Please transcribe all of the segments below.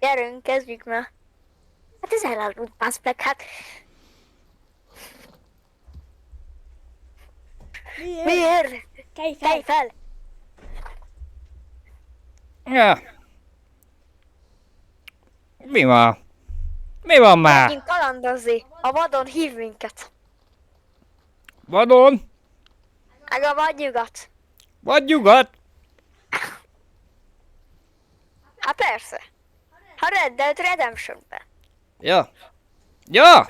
Gyerünk, kezdjük már. Hát ez elállult, bassz meg, hát. Miért? Kelj fel! Kelj fel! Ja. Mi van? Mi van már? Menjünk kalandozni. A vadon hív minket. Vadon? Meg a vadnyugat. Vagy nyugat? Hát persze. Ha Red Dead Redemption-ben. Ja. Ja!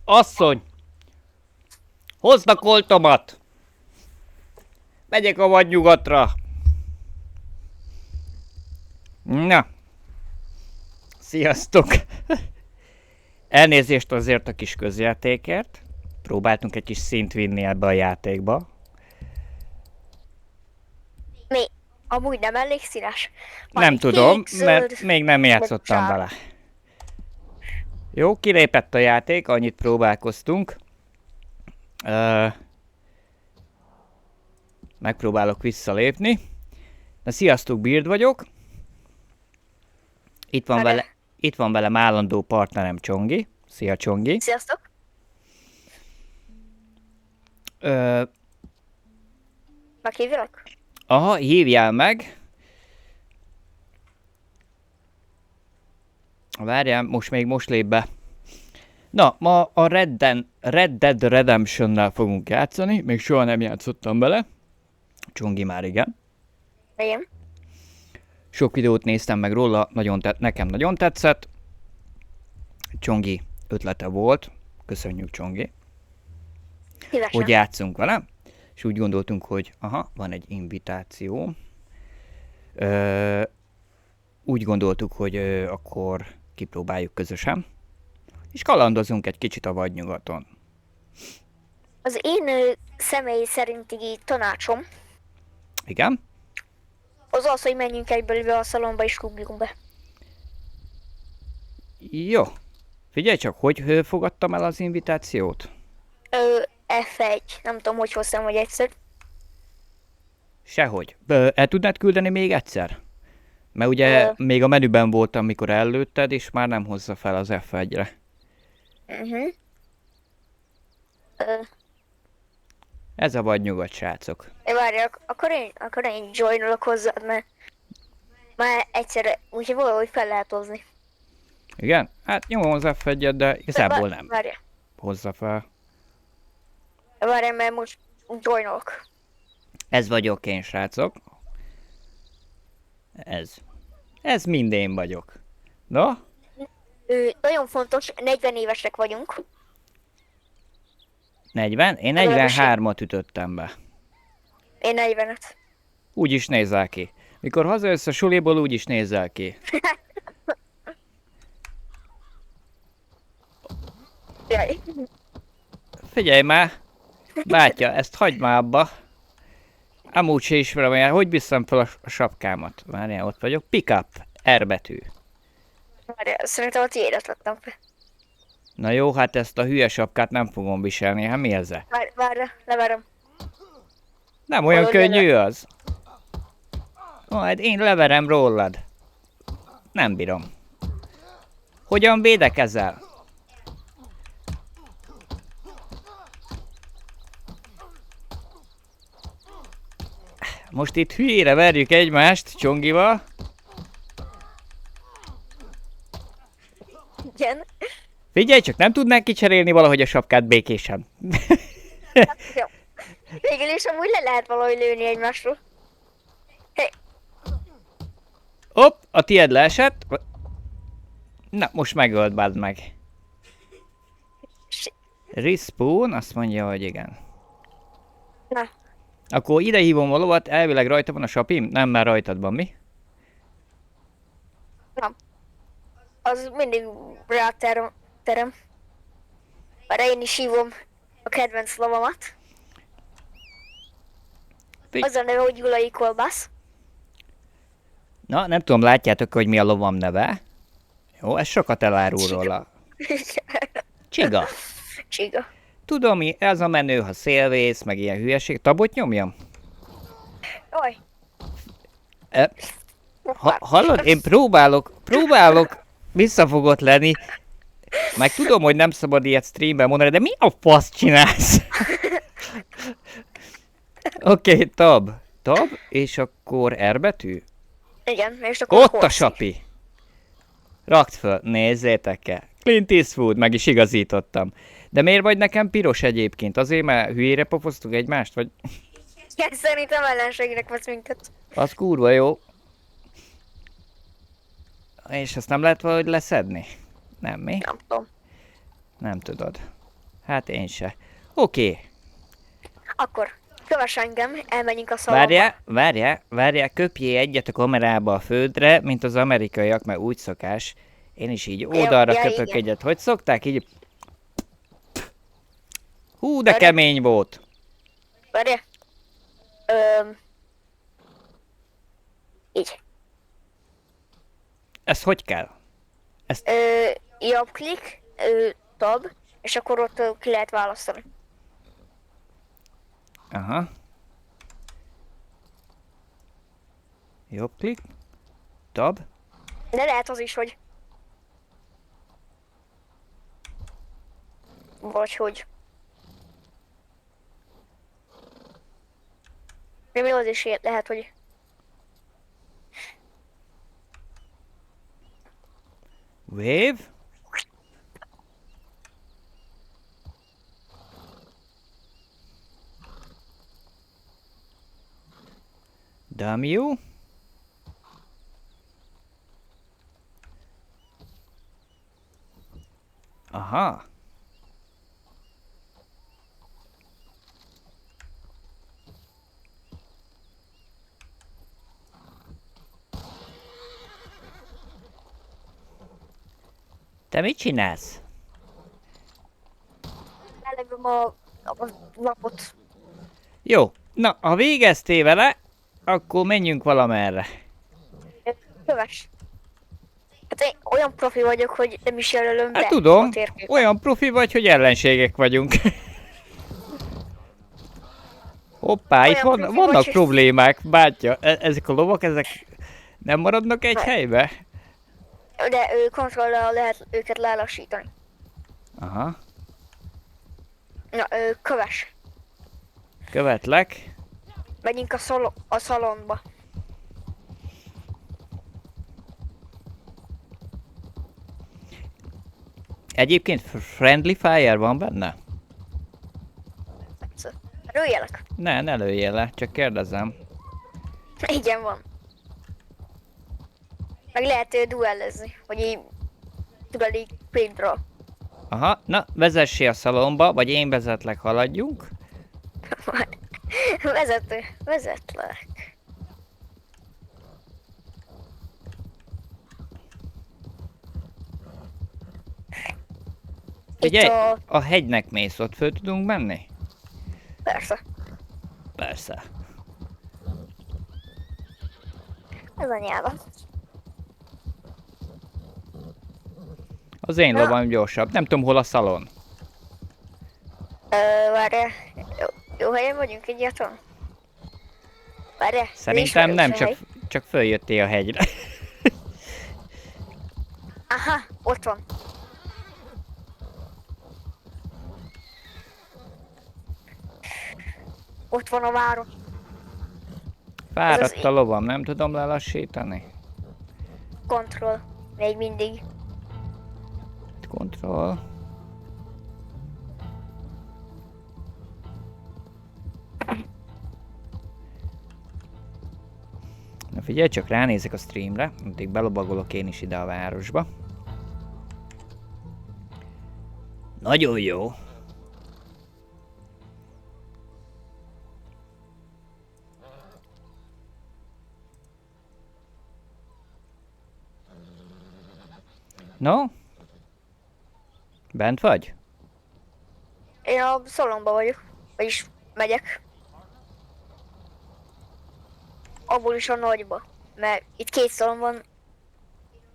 Asszony! Hoznak oltomat! Megyek a vadnyugatra! Na. Sziasztok! Elnézést azért a kis közjátékért. Próbáltunk egy kis szint vinni ebbe a játékba. Mi? Amúgy nem elég színes. Nem tudom, mert még nem játszottam vele. Jó, kilépett a játék, annyit próbálkoztunk. Megpróbálok visszalépni. Na, sziasztok, Bird vagyok. Itt van velem állandó partnerem Csongi. Szia, Csongi. Sziasztok. Meghívjalak? Aha, hívjál meg. Várjál, most lép be. Na, ma a Red Dead Redemption-nel fogunk játszani. Még soha nem játszottam bele. Csongi már igen. Igen. Sok videót néztem meg róla, nekem nagyon tetszett. Csongi ötlete volt. Köszönjük, Csongi. Szívesen. Hogy játszunk vele. És úgy gondoltunk, hogy van egy invitáció. Úgy gondoltuk, hogy akkor kipróbáljuk közösen. És kalandozunk egy kicsit a vadnyugaton. Az én személy szerinti tanácsom Igen? az az, hogy menjünk egyből be a szalomba és rúgjunk be. Jó. Figyelj csak, hogy fogadtam el az invitációt? F1. Nem tudom, hogy hoztam, hogy egyszer. Sehogy. El tudnád küldeni még egyszer? Mert ugye még a menüben voltam, mikor ellőtted, és már nem hozza fel az F1-re. Ez a vadnyugat, srácok. Várjak, akkor én joinolok hozzád, mert már egyszerre, úgyhogy valahogy fel lehet hozni. Igen? Hát nyomom az F1-et, de igazából nem Várjak, hozza fel. mert most joinolok. Ez vagyok én, srácok. Ez mind én vagyok. No? Nagyon fontos, 40 évesek vagyunk. 40? Én 43-at ütöttem be. Én 45. Úgy is nézel ki. Mikor hazajössz a suliból, úgy is nézel ki. Jaj. Figyelj már! Bátya, ezt hagyd már abba. Amúgy se ismerem, hogy viszem fel a sapkámat. Várjál, ott vagyok. Pick up. R betű. Várjál, szerintem a tiédet vettem fel. Na jó, hát ezt a hülye sapkát nem fogom viselni. Hát mi ez? Várj, leverem. Nem olyan Valahogy könnyű az. Majd én leverem rólad. Nem bírom. Hogyan védekezel? Most itt hülyére verjük egymást Csongival. Igen. Figyelj csak, nem tudnánk kicserélni valahogy a sapkát békésen. Hát, jó. Végül is amúgy le lehet valahogy lőni egymásról. Hé, Hopp, a tiéd leesett. Na, most megölt, bád meg. Respawn, azt mondja, hogy igen. na, Akkor ide hívom a lovat, elvileg rajta van a sapim? Nem, már rajtad van, mi? nem. Az mindig ráterem. Mert én is hívom a kedvenc lovamat. Az a neve, hogy Gyulai Kolbász. Na, nem tudom, látjátok, hogy mi a lovam neve? Jó, ez sokat elárul róla. Csiga. Csiga. Tudom, ez a menő, ha szélvész, meg ilyen hülyeség. Tabot nyomjam? Oj, Hallod? Én próbálok visszafogott lenni. Meg tudom, hogy nem szabad ilyet streamben mondani, de mi a fasz csinálsz? Oké, tab. Tab, és akkor R betű? Igen, és akkor Ott a horszi. sapi. Rakd föl, nézzétek el. Clint Eastwood, meg is igazítottam. De miért vagy nekem piros egyébként? Azért, mert hülyére pofoztuk egymást? Vagy Igen, szerintem ellenségnek vesz minket. az kurva jó. És ezt nem lehet valahogy leszedni? Nem, mi? Nem tudom. Nem tudod. Hát én se. Oké. Akkor kövess engem, elmenjünk a szalomba. Várjál, köpjél egyet a kamerába a földre, mint az amerikaiak, mert úgy szokás. Én is így oldalra ja, köpök igen. egyet. Hogy szokták? Így. Hú, de Várjál. kemény volt. Várjál. Így. Ez hogy kell? Jobb klik, tab, és akkor ott ki lehet választani. Aha. Jobb klik. Tab. De lehet az is, hogy... Vagy hogy... De mi az is lehet, hogy... Wave. W. Aha. Te mit csinálsz? Ellegem a lapot. Jó, na, ha végeztél vele, akkor menjünk valamerre. Köves. Hát én olyan profi vagyok, hogy nem is jelölöm be Hát tudom, a térképen. olyan profi vagy, hogy ellenségek vagyunk. Hoppá, itt Olyan profi vannak vagy, hogy- problémák, bátya. Ezek a lovak, ezek nem maradnak egy helybe? De kontrollal lehet őket lelassítani. Aha, Na, köves. követlek. Menjünk a szalonba. Egyébként Friendly Fire van benne? Rőjelek. Ne lőjél le, csak kérdezem. Igen, van. Meg lehet duellezni, vagy így duelli paintról. Aha, na, vezessél a szalomba, vagy én vezetlek, haladjunk. Vezetlek. Figyelj, Itt a hegynek mész, ott föl tudunk menni? persze. Persze. Ez a nyelva. Az én Na. lovam gyorsabb, nem tudom hol a szalon. Várjál. Jó helyen vagyunk egyáltalán? Várjál. Szerintem nem, ismerős a hely. csak följöttél a hegyre. Aha, ott van. Ott van a város. Fáradt a lovam, nem tudom lelassítani. Control. Még mindig. Control. Na figyelj, csak ránézek a streamre, addig belobagolok én is ide a városba. Nagyon jó. No? Bent vagy? Én a szalomba vagyok. Vagyis megyek. Abból is a nagyba. Mert itt két szalom van.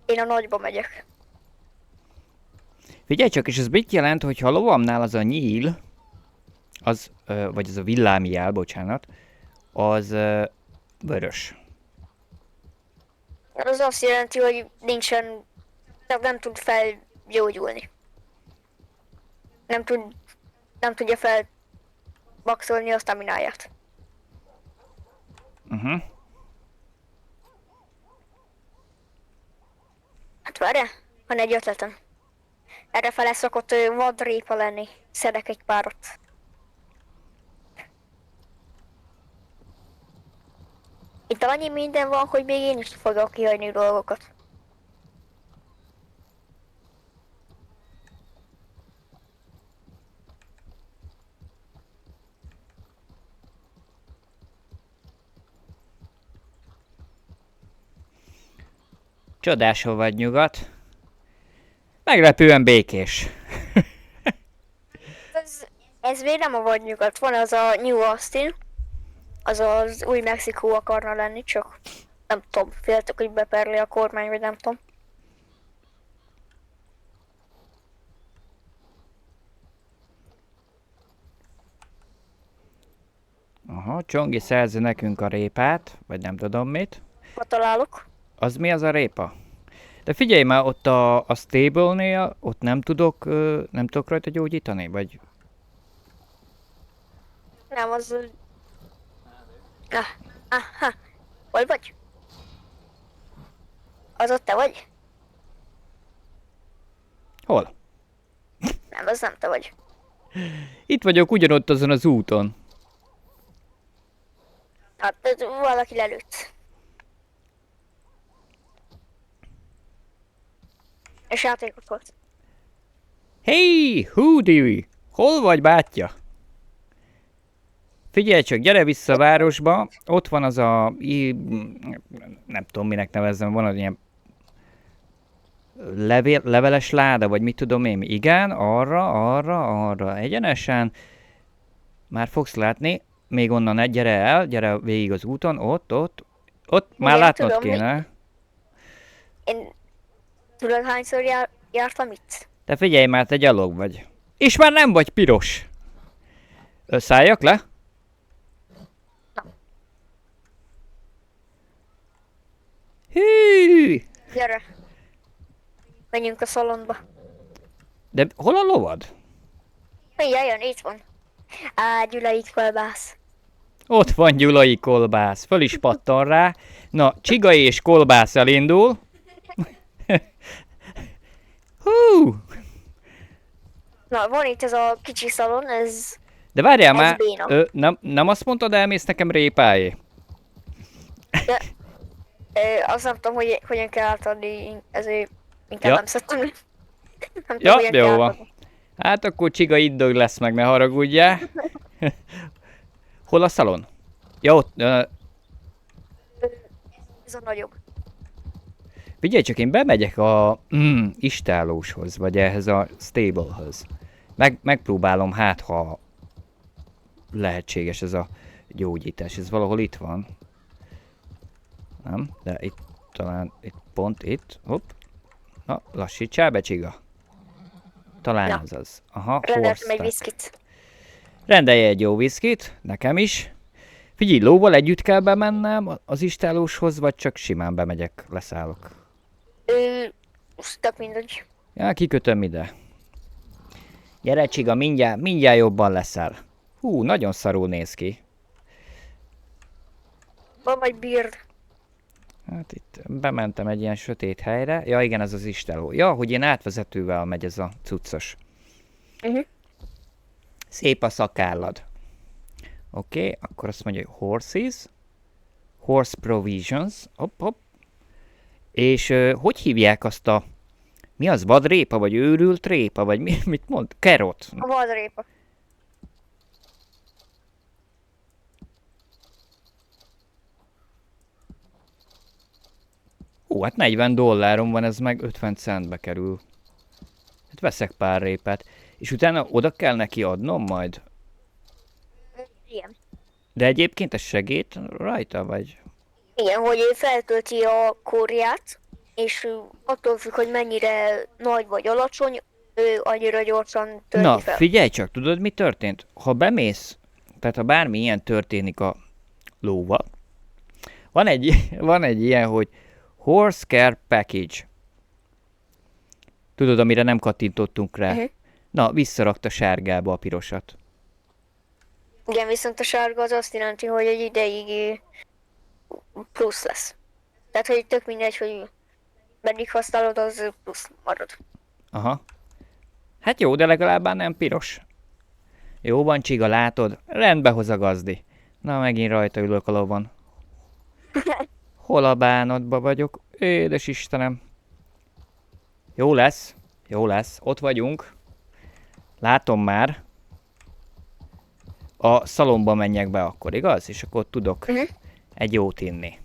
Én a nagyba megyek. Figyelj csak, és ez mit jelent, hogy ha a lovamnál az a nyíl, az, vagy az a villámjel, bocsánat, az vörös. Az azt jelenti, hogy nincsen, nem tud felgyógyulni. Nem tud, nem tudja felbakszolni a stamináját. Uh-huh. Hát várjál, van egy ötletem. Erre fele szokott vadrépa lenni. Szedek egy párot. Itt annyi minden van, hogy még én is fogok kihagyni dolgokat. Csodásul vagy nyugat. Meglepően békés. Ez még nem a vadnyugat. Van az a New Austin. Az az új Mexikó akarna lenni, csak nem tudom. Féltek, hogy beperli a kormány, vagy nem tudom. Aha, Csongi szerzi nekünk a répát, vagy nem tudom mit. Ha találok. Az mi az a répa? De figyelj már, ott a stable-nél, ott nem tudok rajta gyógyítani, vagy... Nem, az... Aha. Hol vagy? Az ott te vagy? Hol? Nem, az nem te vagy. Itt vagyok ugyanott azon az úton. Hát valaki lelőtt. És játékot volt. Hey, Hoodie! Hol vagy, bátyja? Figyelj csak, gyere vissza a városba, ott van az a... nem tudom minek nevezzem, van az ilyen... leveles láda, vagy mit tudom én. Igen, arra, egyenesen. Már fogsz látni, még onnan gyere végig az úton, ott, már Igen, látnod tudom, kéne. Én tudod hányszor jártam itt? Te figyelj már, te gyalog vagy. És már nem vagy piros. Szálljak le? Na. Hű! Gyere. Menjünk a szalonba. De hol a lovad? Mindjárt jön, itt van. Gyulai kolbász. Ott van Gyulai kolbász, föl is pattan rá. Na, Csiga és kolbász elindul. Hú! Na, van itt ez a kicsi szalon, ez... De várjál Ez már, béna. nem azt mondtad, elmész nekem répáé? De, azt nem tudom, hogy hogyan kell átadni, ezért inkább Ja. nem szedtem. Nem tudom, Ja, hogyan jó kell van. átadni. Hát akkor Csiga iddog lesz meg, ne haragudjál. Hol a szalon? Ja, ott, Ez a nagyobb. figyelj csak, én bemegyek a istállóshoz, vagy ehhez a stablehoz. Megpróbálom, hát ha lehetséges ez a gyógyítás. Ez valahol itt van. Nem? De itt talán, pont itt. Hopp. Na, lassítsál be, Csiga. Talán Ja. ez az. Aha, Rendeltem egy hoztak. viszkit. Rendelj egy jó viszkit, nekem is. Figyelj, lóval együtt kell bemennem az istállóshoz, vagy csak simán bemegyek, leszállok? Tök mindegy. Ja, kikötöm ide. Gyere, Csiga, mindjárt jobban leszel. Hú, nagyon szarul néz ki. Van vagy bírd. Hát itt bementem egy ilyen sötét helyre. Ja, igen, ez az istáló. Ja, hogy ilyen átvezetővel megy ez a cuccos. Uh-huh. Szép a szakállad. Oké, akkor azt mondja, hogy horses. Horse provisions. Hopp. És hogy hívják azt a... Mi az? Vadrépa, vagy őrült répa, vagy mit mond? Carrot. A vadrépa. Ó, hát $40 van, ez meg 50 centbe kerül. Hát veszek pár répát. És utána oda kell neki adnom majd? Igen. De egyébként ez segít rajta, vagy? Igen, hogy ő feltölti a kórját, és attól függ, hogy mennyire nagy vagy alacsony, ő annyira gyorsan tölti Na, fel. figyelj csak, tudod mi történt? Ha bemész, tehát ha bármi ilyen történik a lóval, van egy ilyen, Horse Care Package. Tudod, amire nem kattintottunk rá. Na, visszarakta sárgába a pirosat. Igen, viszont a sárga az azt jelenti, hogy egy ideig plusz lesz. Tehát, hogy tök mindegy, hogy meddig használod, az plusz marad. Aha. Hát jó, de legalább már nem piros. Jó van, Csiga, látod? Rendbe hoz a gazdi. Na, megint rajta ülök a lovon. Hol a bánatba vagyok? Édes Istenem. Jó lesz. Jó lesz. Ott vagyunk. Látom már. A szalomba menjek be akkor, igaz? És akkor tudok egy jót inni.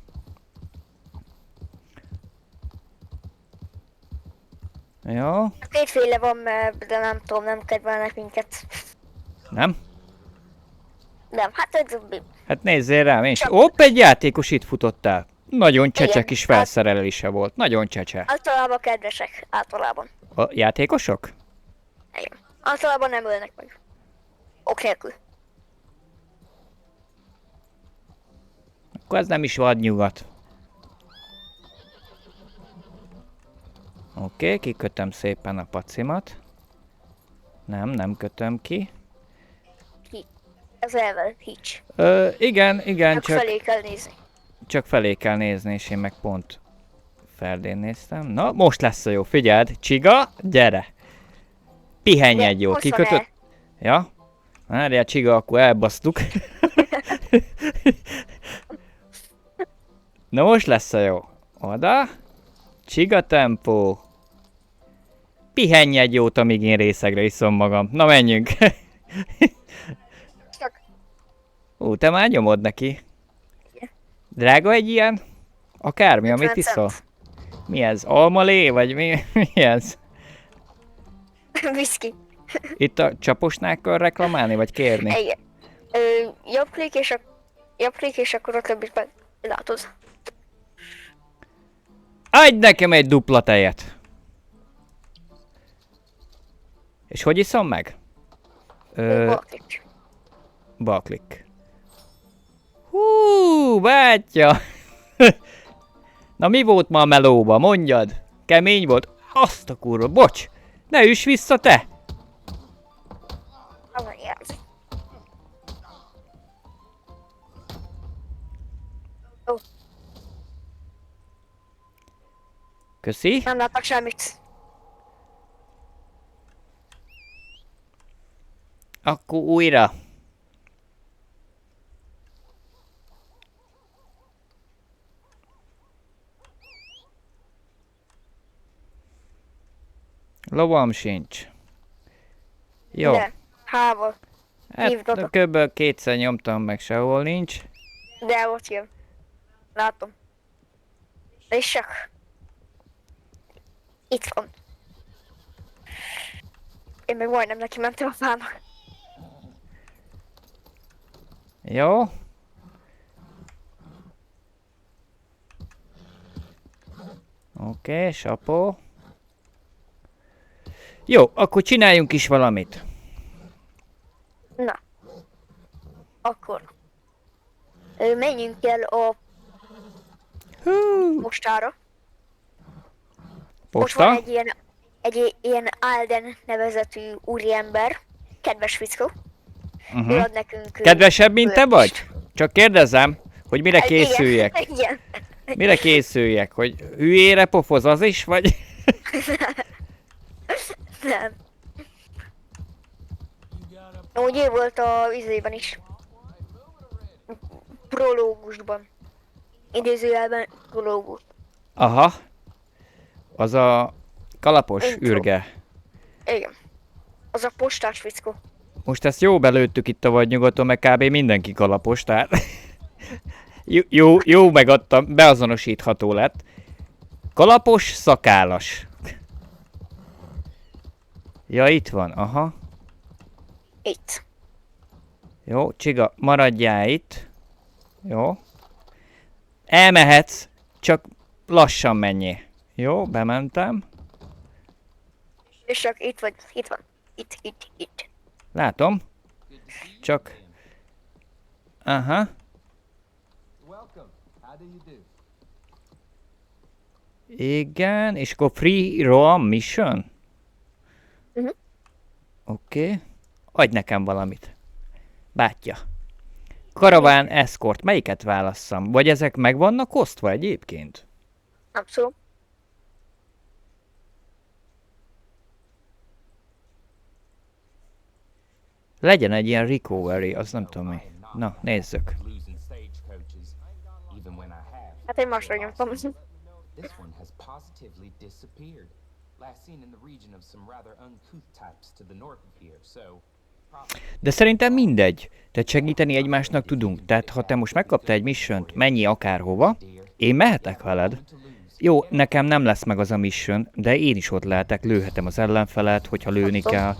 Jó. Kétféle van, de nem tudom, nem kedvelnek minket. Nem? Nem, hát ez... Hát nézzél rám, én is. Hopp, egy játékos itt futott el. Nagyon csecse Igen, kis felszerelése volt. Nagyon csecse. Általában kedvesek, általában. A játékosok? Igen. Általában nem ölnek meg. Ok nélkül. Akkor ez nem is vad nyugat. Oké, kikötöm szépen a pacimat. Nem kötöm ki. Ez elvel, hics. Igen, Csak felé kell nézni. csak felé kell nézni, és én meg pont ferdén néztem. Na, most lesz a jó, figyeld, Csiga, gyere! Pihenj egy jót, kikötött? Ja? Várjál, Csiga, akkor elbasztuk. Na most lesz a jó. Oda. Csiga tempó. Pihenj egy jót, amíg én részegre iszom magam. Na menjünk. Te már nyomod neki. Drága egy ilyen? Akármi, amit iszol. Mi ez? Almalé? Vagy mi ez? Whisky. Itt a csaposnál kell reklamálni, vagy kérni? Igen. Jobb klik, és akkor a többit meg látod. Adj nekem egy dupla tejet! És hogy iszom meg? Balklik. Balklik. Hú, bátya! Na mi volt ma a melóba, mondjad? Kemény volt? Azt a kurva, bocs! Ne üss vissza te! Köszi. Nem látok semmit. Akkor újra. Lovam sincs. Jó. De, hával. Hát kb. Kétszer nyomtam meg, sehol nincs. De ott jön. Látom. És csak. Itt van. Én meg majdnem neki mentem a fának. Jó. Oké, sapó. Jó, akkor csináljunk is valamit. Na. Akkor. Menjünk el a postára. Ott Posta? van egy ilyen Alden nevezetű úriember. Kedves fickó. Ő ad nekünk... Kedvesebb, mint te vagy? Csak kérdezem, hogy mire készüljek. Igen. Mire készüljek? Hogy hülyére pofoz az is, vagy? Nem. Úgy ő volt a izében is. Prológusban. Idézőjelben prológus. Aha. Az a kalapos Intro. ürge. Igen. Az a postás fickó. Most ezt jó belőttük itt a vadnyugaton, meg kb. Mindenki kalapos, tehát... jó megadtam, beazonosítható lett. Kalapos, szakállas. Ja, itt van, aha. Itt. Jó, Csiga, maradjál itt. Jó. Elmehetsz, csak lassan menjél. Jó, bementem. És csak itt vagy, itt van. Itt. Látom. Csak... Aha. Welcome. How do you do? Igen, és akkor free roam mission? Mhm. Oké. Adj nekem valamit. Bátya. Karaván escort, melyiket válasszam? Vagy ezek meg vannak osztva egyébként? Abszolút. Legyen egy ilyen recovery, az nem tudom mi. Na, nézzük. Hát én másra nyomtam. This one has positively disappeared. Last seen in the region of some rather uncouth types to the north of here, so... De szerintem mindegy. Tehát segíteni egymásnak tudunk. Tehát ha te most megkaptál egy missiont, menjél akárhova, én mehetek veled. Jó, nekem nem lesz meg az a mission, de én is ott lehetek, lőhetem az ellenfelet, hogyha lőni kell.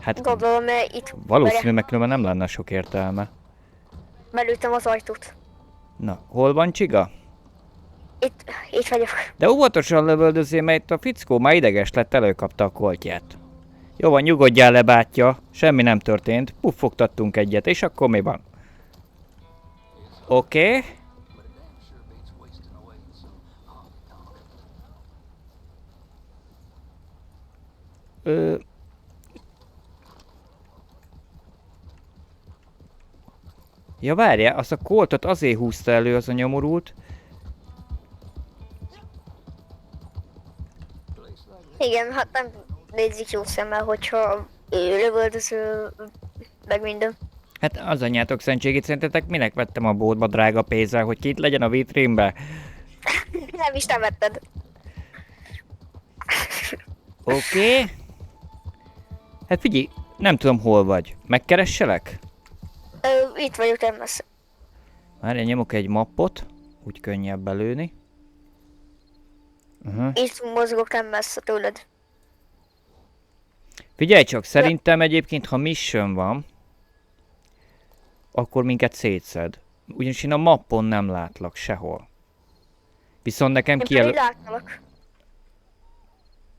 Hát Gondolom, mert itt valószínű, meg különben nem lenne sok értelme. belőttem az ajtót. Na, hol van Csiga? Itt vagyok. De óvatosan lövöldözél, mert itt a fickó már ideges lett, előkapta a koltját. Jó van, nyugodjál le, bátyja. Semmi nem történt. Puffogtattunk egyet, és akkor mi van? Oké. Ja, várjál, azt a koltot azért húzta elő az a nyomorult. Igen, hát nem nézik jó szemmel, hogyha lövöldöző, meg minden. Hát az anyátok szentségét, szerintetek minek vettem a boltba drága pénzzel, hogy kit legyen a vitrínbe? Nem is nem vetted. Oké. Hát figyelj, nem tudom hol vagy. Megkeresselek? Itt vagyok, nem messze. Várjál, nyomok egy mappot. Úgy könnyebb belőni. Itt mozgok, nem messze tőled. Figyelj csak, szerintem egyébként, ha mission van, akkor minket szétszed. Ugyanis én a mappon nem látlak sehol. Viszont nekem Én pedig kijelöl... láttalak.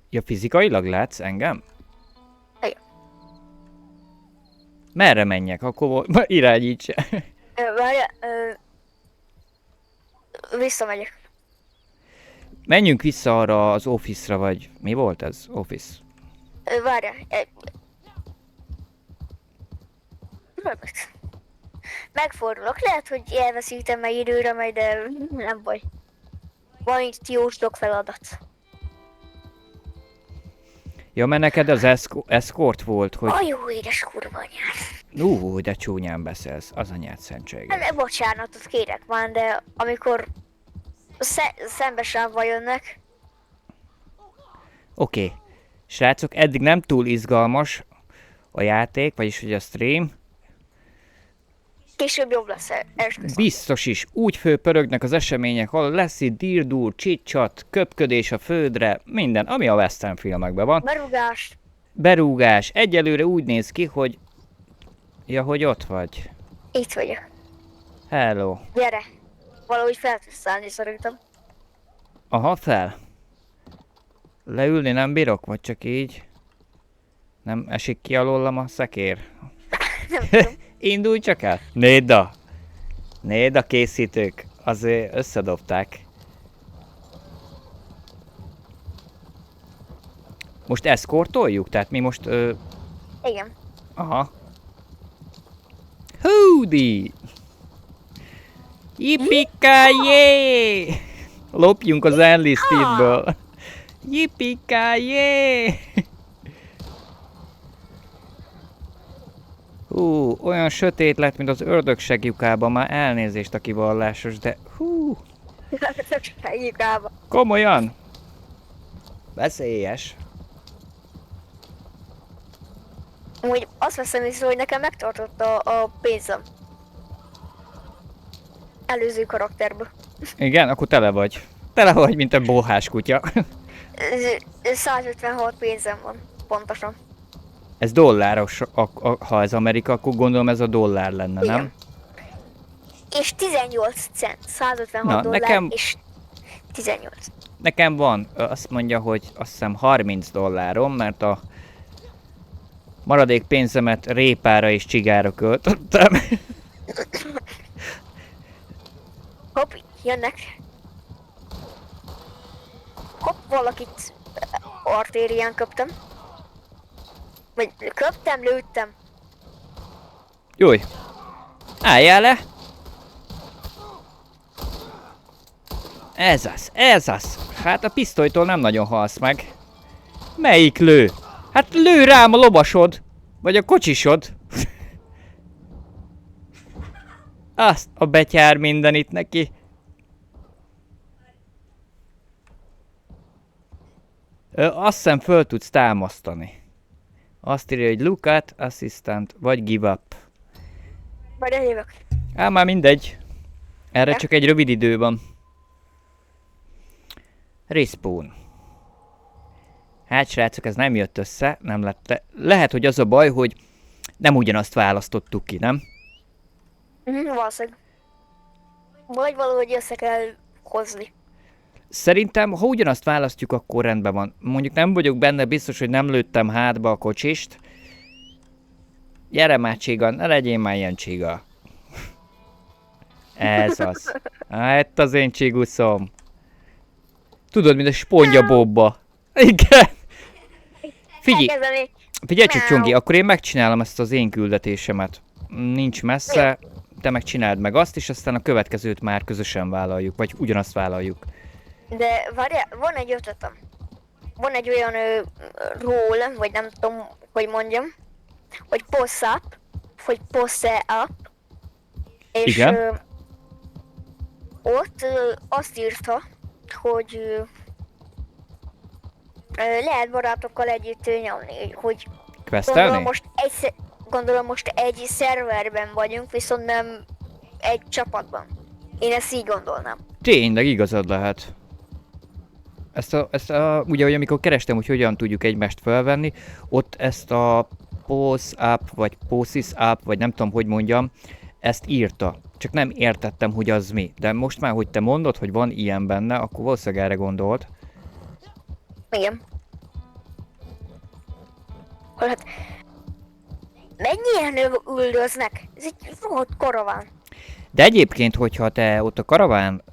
Ja, fizikailag látsz engem? Igen. Merre menjek? Akkor irányíts. Várja, visszamegyek. Menjünk vissza arra az office-ra, vagy mi volt ez? Office. Várja. Megfordulok, lehet, hogy elveszítem meg időre, majd de nem baj. Van itt jó sok feladat. Ja, mert neked az escort volt, hogy... A jó édes kurva anyád. De csúnyán beszélsz, az anyád szentsége. Hát, bocsánatot kérek már, de amikor szembesávval jönnek, Oké. Srácok, eddig nem túl izgalmas a játék, vagyis hogy a stream. később jobb lesz, esküszöm. Biztos is, úgy fölpörögnek az események, ahol lesz itt dirdur, csicsat, köpködés a földre, minden, ami a western filmekben van. Berúgás. Berúgás, egyelőre úgy néz ki, hogy... Ja, hogy ott vagy. Itt vagyok. Hello. Gyere. Valahogy fel tudsz szállni szerintem. Aha, fel. Leülni nem bírok, vagy csak így? Nem esik ki alólam a szekér? Nem tudom. Indulj csak el! Néda! Néda készítők, azért összedobták. Most eszkortoljuk? Tehát mi most... Igen. Aha. Húdi! Yippee-ki-yay! Lopjunk az enlistedből. Yippee-ki-yay! Olyan sötét lett, mint az ördög segjukában, már elnézést a kivallásos, de Segítségával. komolyan? Veszélyes. Úgy azt veszem észre, hogy nekem megtartotta a pénzem. Előző karakterből. Igen, akkor tele vagy. Tele vagy, mint egy bóhás kutya. 156 pénzem van, pontosan. Ez dolláros, ha ez Amerika, akkor gondolom ez a dollár lenne, Igen. nem? És 18 cent, 156 Na, dollár nekem- és 18. Nekem van, azt mondja, hogy azt hiszem 30 dollárom, mert a maradék pénzemet répára és csigára költöttem. Hopp, jönnek. Hopp, valakit artérián köptem. Vagy köptem, lőttem. Júj! Álljál le! Ez az! Hát a pisztolytól nem nagyon halsz meg. Melyik lő? Hát lő rám a lovasod! Vagy a kocsisod! Azt a betyár mindenit neki. Azt hiszem föl tudsz támasztani. Azt írja, hogy look at, assistant, vagy give up. Majd eljövök. Már mindegy. Erre Ja. csak egy rövid idő van. Respawn. Hát srácok, ez nem jött össze, nem lett. Lehet, hogy az a baj, hogy nem ugyanazt választottuk ki, nem? Valószínűleg. Vagy valahogy össze kell hozni. Szerintem, ha ugyanazt választjuk, akkor rendben van. Mondjuk nem vagyok benne biztos, hogy nem lőttem hátba a kocsist. Gyere már, csiga, ne legyél már ilyen csiga. Ez az. Hát az én csiguszom. Tudod, mint a spongya bobba. Igen. Figyelj, Elkezdeni. figyelj csak, Csongi, akkor én megcsinálom ezt az én küldetésemet. Nincs messze, te megcsináld meg azt, és aztán a következőt már közösen vállaljuk, vagy ugyanazt vállaljuk. De várjál, van egy ötletem. Van egy olyan ról, vagy nem tudom, hogy mondjam, hogy post up, vagy post up, és Igen. Ott azt írta, hogy lehet barátokkal együtt nyomni, hogy Questelni? gondolom most egy szerverben vagyunk, viszont nem egy csapatban. Én ezt így gondolnám. Tényleg igazad lehet. Ugye, hogy amikor kerestem, hogy hogyan tudjuk egymást felvenni, ott ezt a pose up, vagy poses up, vagy nem tudom, hogy mondjam, ezt írta. Csak nem értettem, hogy az mi. De most már, hogy te mondod, hogy van ilyen benne, akkor valószínűleg erre gondolt. Igen. Hát, mennyien üldöznek? Ez egy rohadt karaván. De egyébként, hogyha te ott a karaván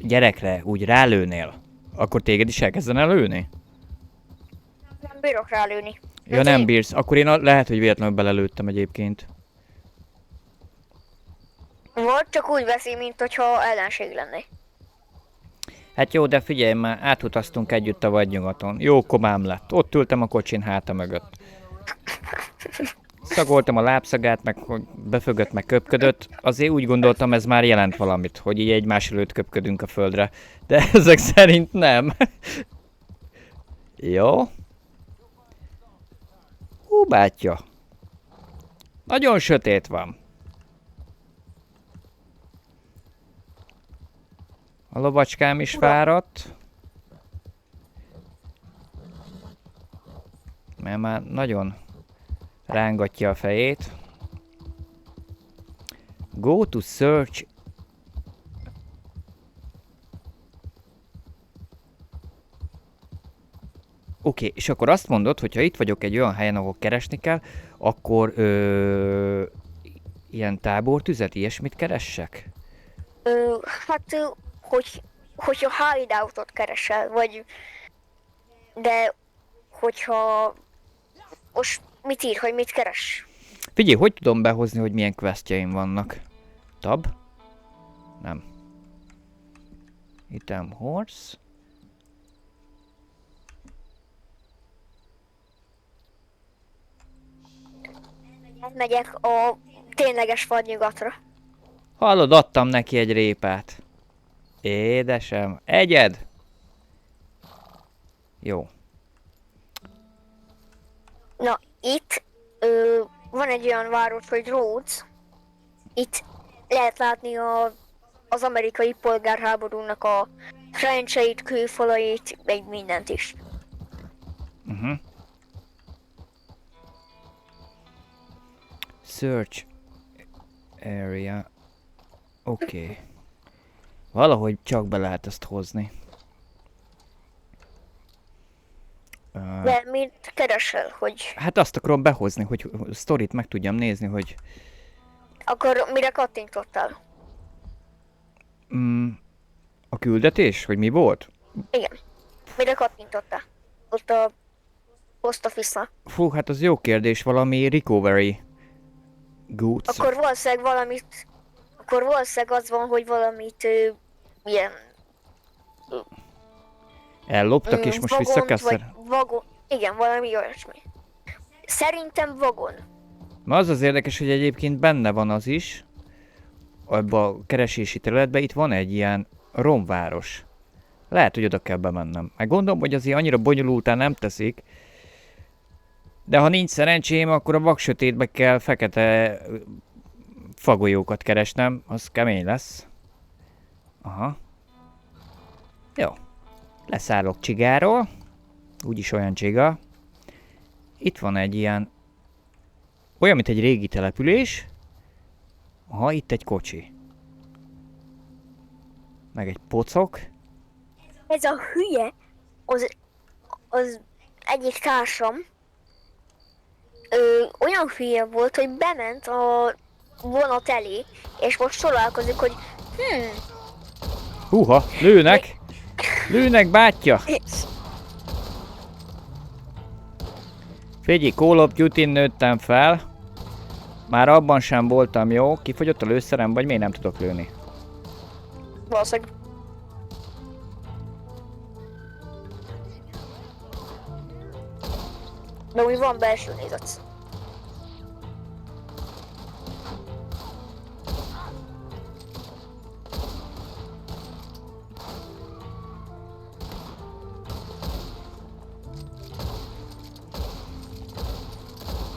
gyerekre úgy rálőnél, akkor téged is elkezdene lőni? Nem bírok rálőni. Ja, nem bírsz. Akkor én lehet, hogy véletlenül belelőttem egyébként. Vagy csak úgy veszi, mint hogyha ellenség lenné. Hát jó, de figyelj már, átutaztunk együtt a vadnyugaton. Jó komám lett. Ott ültem a kocsin háta mögött. Szagoltam a lábszagát, meg hogy befögött, meg köpködött. Azért úgy gondoltam, ez már jelent valamit, hogy így egymás előtt köpködünk a földre. De ezek szerint nem. Jó. Hú, bátya. Nagyon sötét van. A lovacskám is fáradt. Mert már nagyon rángatja a fejét. Go to search. Oké, és akkor azt mondod, hogy ha itt vagyok egy olyan helyen, ahol keresni kell, akkor ilyen tábortüzet, ilyesmit keressek? Hát, hogyha hideoutot keresel, vagy... De, hogyha... Most mit ír, hogy mit keres? Figyelj, hogy tudom behozni, hogy milyen questjeim vannak? Tab? Nem. Item horse. Megyek a tényleges vadnyugatra. Hallod, adtam neki egy répát. Édesem. Egyed? Jó. Na, itt van egy olyan város, hogy Rhodes. Itt lehet látni az amerikai polgárháborúnak a trencseit, kőfalait, meg mindent is. Search area. Oké. Valahogy csak be lehet ezt hozni. De mit keresel, hogy Hát azt akarom behozni, hogy sztorit meg tudjam nézni, hogy... akkor mire kattintottál? A küldetés? Hogy mi volt? Igen. Mire kattintottál? Ott a post office-nál. Fú, hát az jó kérdés, valami recovery goods. Akkor valószínűleg az van, hogy valamit ilyen Elloptak és most vissza kell vagy vagon. Igen, valami olyasmi. Szerintem vagon. Na az az érdekes, hogy egyébként benne van az is, abba a keresési területben itt van egy ilyen romváros. Lehet, hogy oda kell bemennem. Meg gondolom, hogy azért annyira bonyolultán nem teszik, de ha nincs szerencsém, akkor a vaksötétbe kell fekete fagolyókat keresnem, az kemény lesz. Aha. Jó. Leszállok csigáról. Úgyis olyan csiga. Itt van egy ilyen... Olyan, mint egy régi település. Aha, itt egy kocsi. Meg egy pocok. Ez a hülye, az egyik társam olyan hülye volt, hogy bement a vonat elé, és most találkozik, hogy Húha, lőnek! Lőnek, bátyja! Figyelj, Call of Duty-n nőttem fel. Már abban sem voltam jó. Kifogyott a lőszerem, vagy miért nem tudok lőni? valószínűleg de úgy van belső nézet.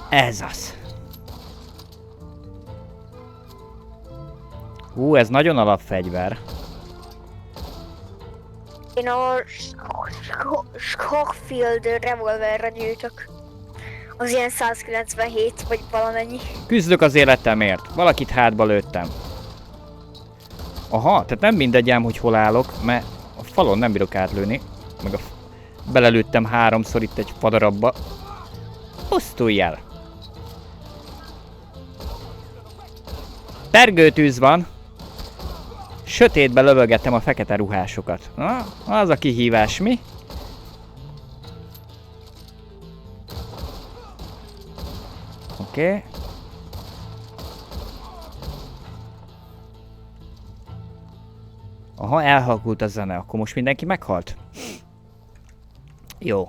Ez az. Ez nagyon alapfegyver. Én a Schofield revolverre gyűjtök. Az ilyen 197 vagy valamennyi. Küzdök az életemért. Valakit hátba lőttem. Aha, tehát nem mindegy ám, hogy hol állok, mert a falon nem bírok átlőni. Meg belelőttem 3-szor itt egy fadarabba. Pusztulj el! Pergőtűz van. Sötétbe lövögettem a fekete ruhásokat. Na, az a kihívás, mi? Oké. Aha, elhalkult a zene. Akkor most mindenki meghalt? Jó.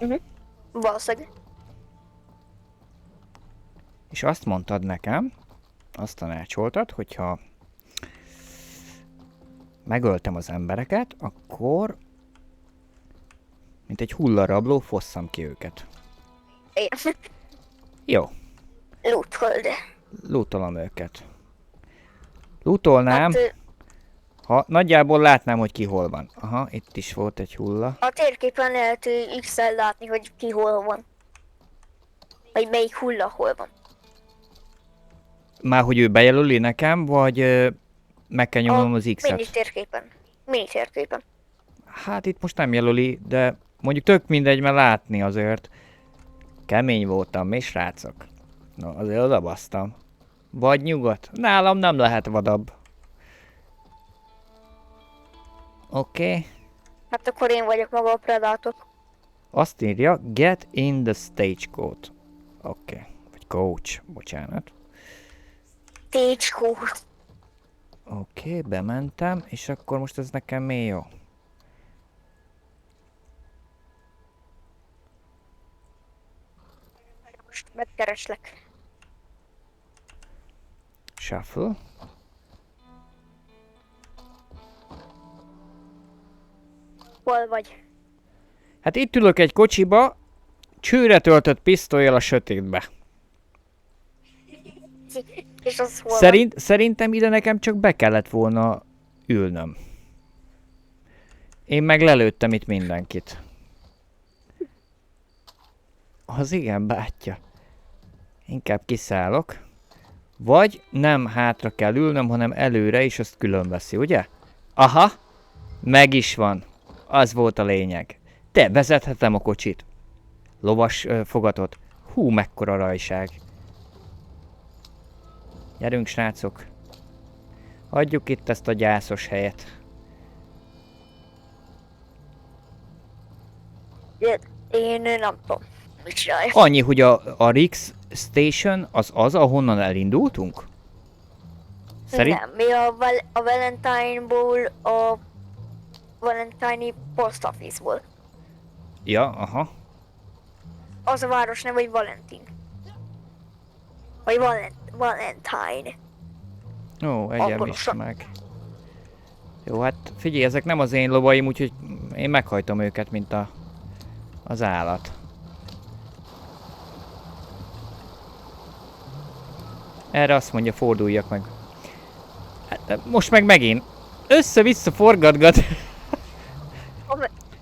Valószínűleg. És azt mondtad nekem, azt tanácsoltad, hogyha megöltem az embereket, akkor mint egy hullarabló fosszam ki őket. Igen. Jó, Loothold. lootolom őket. Lootolnám, Hát, ha nagyjából látnám, hogy ki hol van. Aha, itt is volt egy hulla. a térképen lehet X-el látni, hogy ki hol van. Vagy melyik hulla hol van. Már hogy ő bejelöli nekem, vagy meg kell nyomnom az Mini X-et? térképen. Mini térképen. Hát itt most nem jelöli, de mondjuk tök mindegy, mert látni azért. Kemény voltam, mi srácok? Na, azért odabasztam. Vagy nyugodt? Nálam nem lehet vadabb. Oké. Hát akkor én vagyok maga a predátor. Azt írja, get in the stagecoach. Oké. Vagy coach, bocsánat. Stagecoach. Oké, bementem, és akkor most ez nekem mi jó? Most megkereslek. Shuffle. Hol vagy? Hát itt ülök egy kocsiba, csőre töltött pisztollyal a sötétbe. És az hol van? Szerintem ide nekem csak be kellett volna ülnöm. Én meg lelőttem itt mindenkit. Az igen, bátyja. Inkább kiszállok. Vagy nem hátra kell ülnöm, hanem előre, és azt külön veszi, ugye? Aha! Meg is van. Az volt a lényeg. Te, vezethetem a kocsit. Lovas fogatot. Hú, mekkora rajság. Gyerünk, srácok. Hagyjuk itt ezt a gyászos helyet. Én nem tudom, mit csinálja. Annyi, hogy a Rix Station az, ahonnan elindultunk? Nem, mi a Valentine-ból, a Valentine Post Office-ból. Ja, aha. Az a város neve, hogy Valentin. Vagy Valentine. Ó, egyen Angolosan. meg. Jó, hát figyelj, ezek nem az én lovaim, úgyhogy én meghajtom őket, mint az állat. Erre azt mondja, forduljak meg. Hát, most meg megint. Össze-vissza forgatgat.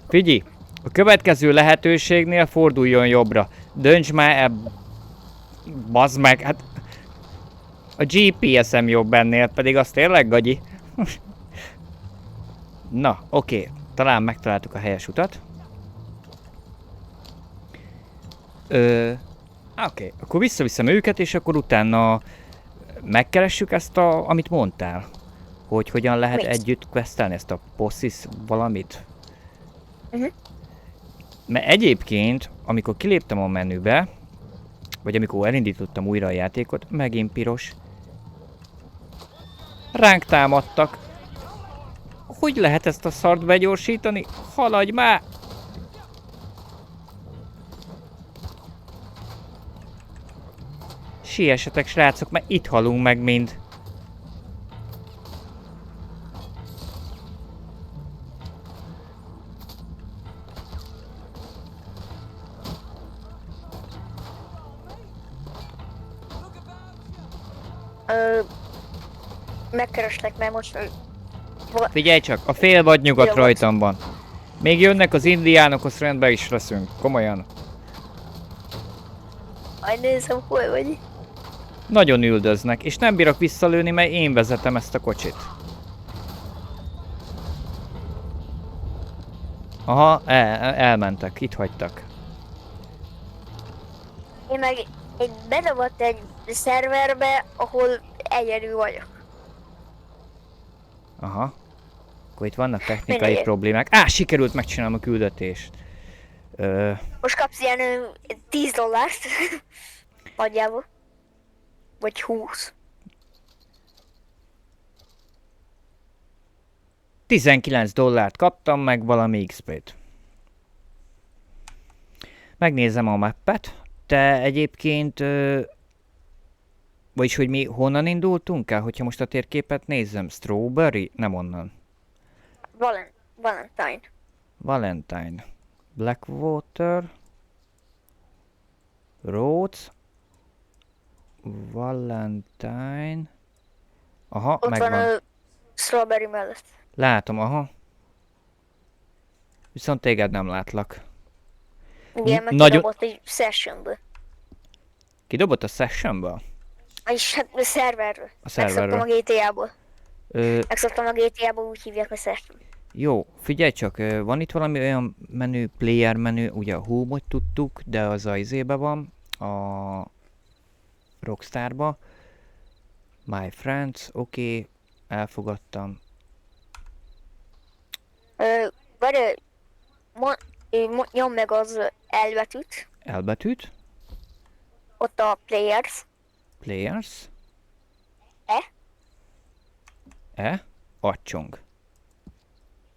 Figyelj, a következő lehetőségnél forduljon jobbra. Dönts már el... Bazd meg, hát... A GPS-em jobb ennél, pedig az tényleg gagyi. Na, oké. Talán megtaláltuk a helyes utat. Oké, akkor visszaviszem őket, és akkor utána megkeressük ezt amit mondtál. Hogy hogyan lehet Mit? együtt questelni ezt a possis valamit. Mhm. Mert egyébként, amikor kiléptem a menübe, vagy amikor elindítottam újra a játékot, megint piros. Ránk támadtak. Hogy lehet ezt a szart begyorsítani? Haladj már! Siessetek, srácok, mert itt halunk meg mind. Megkereslek, mert most... Figyelj csak, a fél vagy nyugat Jó, rajtam van. Még jönnek az indiánok, azt rendben is leszünk. Komolyan. Majd nézem, hol vagy. Nagyon üldöznek, és nem bírok visszalőni, mert én vezetem ezt a kocsit. Aha, elmentek, itt hagytak. Én meg bedobott egy szerverbe, ahol egyedül vagyok. Aha. Akkor itt vannak technikai Mindegy. problémák. Sikerült megcsinálnom a küldetést. Most kapsz ilyen $10. Nagyjából. Vagy 20. 19 dollárt kaptam, meg valami XP-t. Megnézem a mappet. Te egyébként... vagyis, hogy mi honnan indultunk el? Hogyha most a térképet nézzem. Strawberry? Nem onnan. Valentine. Valentine. Blackwater. Rhodes. Valentine. Aha, Ott megvan. van a Strawberry mellett. Látom, aha. Viszont téged nem látlak. Igen, meg nagyon- kidobott egy sessionből. Kidobott a sessionből? És hát a szerverről. A szerverről. Megszoktam a GTA-ból. Ö, Megszoktam a GTA-ból, úgy hívják, hogy session. jó, figyelj csak, van itt valami olyan menü, player menü, ugye a Home-ot tudtuk, de az a izébe van, a Rockstarba. My friends, oké, elfogadtam. Várj, nyom meg az L betűt. Elbetűt, Ott a players. players, E. Attyong.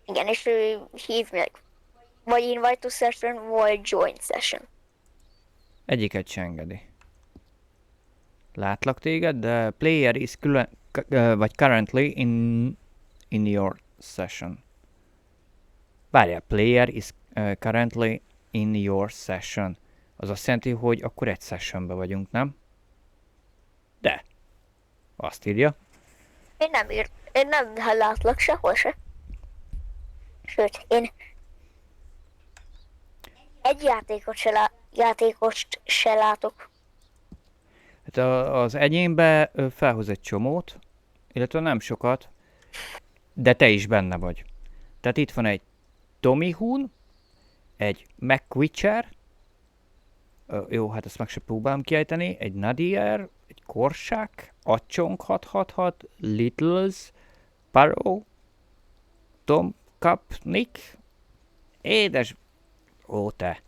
Igen, és hív meg. Vagy invite to session, vagy join session. Egyiket se engedi. Látlak téged, de player is vagy currently in your session. Várjál, player is currently in your session. Az azt jelenti, hogy akkor egy sessionbe vagyunk, nem? De. Azt írja. Én nem látlak sehol se. Sőt, én egy játékost se látok. Hát az enyémbe felhoz egy csomót, illetve nem sokat, de te is benne vagy. Tehát itt van egy Tommy Hun, egy McQuitcher, jó, hát ezt meg se próbálom kiejteni, egy Nadier, egy Korsák, Attyong 666, Littles, Paro, Tom Kapnik, édes, Ó, te.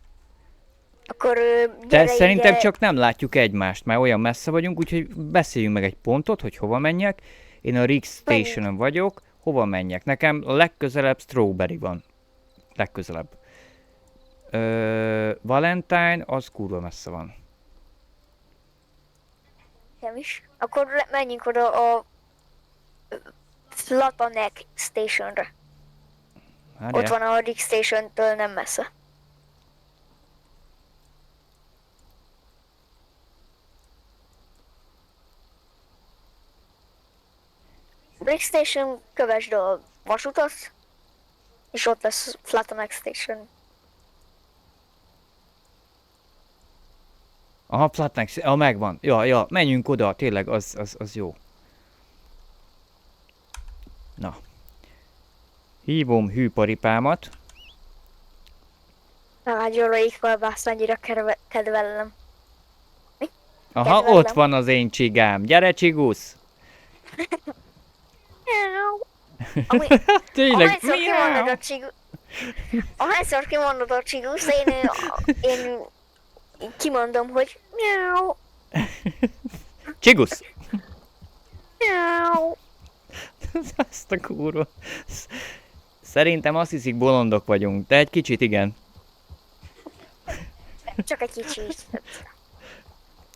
Akkor De gyere szerintem ide. csak nem látjuk egymást, mert olyan messze vagyunk, úgyhogy beszéljünk meg egy pontot, hogy hova menjek. Én a Rick Station-on vagyok, hova menjek? Nekem a legközelebb Strawberry van. Legközelebb. Valentine, az kurva messze van. Nem is. Akkor menjünk oda a Flatanek Stationre. Várjál. Ott van a Rick Station-től nem messze. Rick Station, kövesd a vasutat, és ott lesz Flatanek Station. Aha, Flatnex, megvan. Ja, menjünk oda, tényleg, az jó. Na. Hívom hűparipámat. Nagyon éjkolbászt annyira kedvelem. Aha, Kedvelem. ott van az én csigám. Gyere, csigusz! Ami, Tényleg, ahányszor kimondod a csigu... Ahányszor kimondod a csiguszt, én kimondom, hogy miau, Csigusz! miau. Azt a kurva. Szerintem azt hiszik, bolondok vagyunk, de egy kicsit igen. Csak egy kicsit.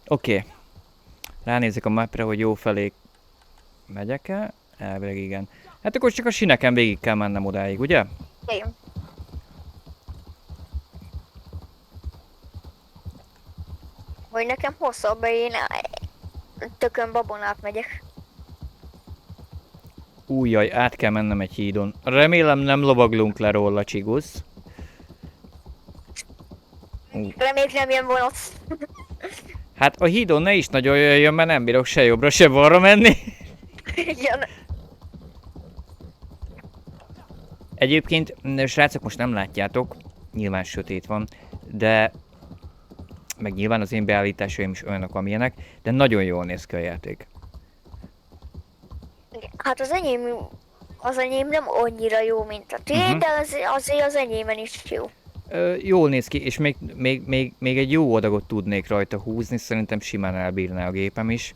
Oké. Ránézek a mapra, hogy jó felé megyek-e? Elvileg igen. Hát akkor csak a sineken végig kell mennem odáig, ugye? Igen. Vagy nekem hosszabb, én tökön babonát megyek. Újjaj, át kell mennem egy hídon. Remélem nem lovaglunk le róla, csigusz. Reméljük nem jön vonat. Hát a hídon ne is nagyon jöjjön, mert nem bírok se jobbra, se balra menni. Igen. Egyébként, srácok, most nem látjátok, nyilván sötét van, de meg nyilván az én beállításaim is olyanok, amilyenek, de nagyon jól néz ki a játék. Hát az enyém nem annyira jó, mint a tiéd, de azért az enyémen is jó. Jól néz ki, és még egy jó adagot tudnék rajta húzni, szerintem simán elbírná a gépem is.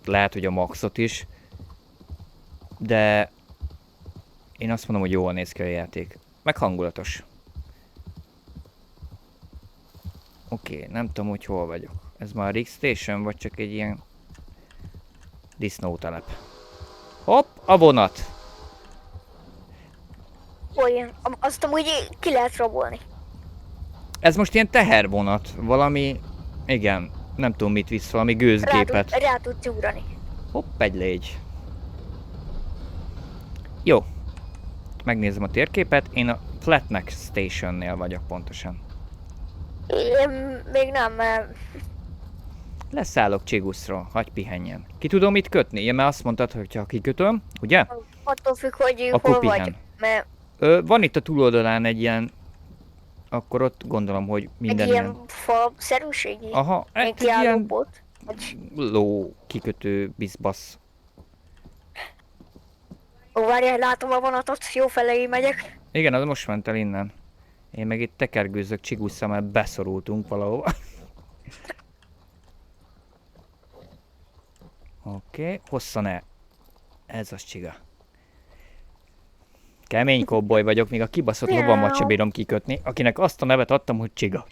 Lehet, hogy a maxot is. De én azt mondom, hogy jól néz ki a játék. Meg hangulatos. Oké, nem tudom, hogy hol vagyok. Ez már a Rick Station, vagy csak egy ilyen disznótelep. Hopp, a vonat! Olyan, azt amúgy ki lehet rabolni. Ez most ilyen tehervonat, valami... Igen, nem tudom mit visz, valami gőzgépet. Rá tudsz ugrani. Hopp, egy légy. Jó. Megnézem a térképet, én a Flatneck Stationnél vagyok pontosan. Én még nem, mert Leszállok Csiguszról, hagyj pihenjen. Ki tudom itt kötni? Ja, mert azt mondtad, hogy ha kikötöm, ugye? attól függ, hogy Akkor hol pihen. vagy. Mert Van itt a túloldalán egy ilyen... Akkor ott gondolom, hogy egy minden ilyen fa-szerűségi. Aha, Egy egy ilyen kiállóbot. Vagy... ló kikötő bizbasz. Ó, várjál, látom a vonatot, jó felé megyek. Igen, az most ment el innen. Én meg itt tekergőzök Csigusszal, mert beszorultunk valahova. Oké, hosszan el. Ez az csiga. Kemény kobboly vagyok, még a kibaszott lovamat sem bírom kikötni, akinek azt a nevet adtam, hogy csiga.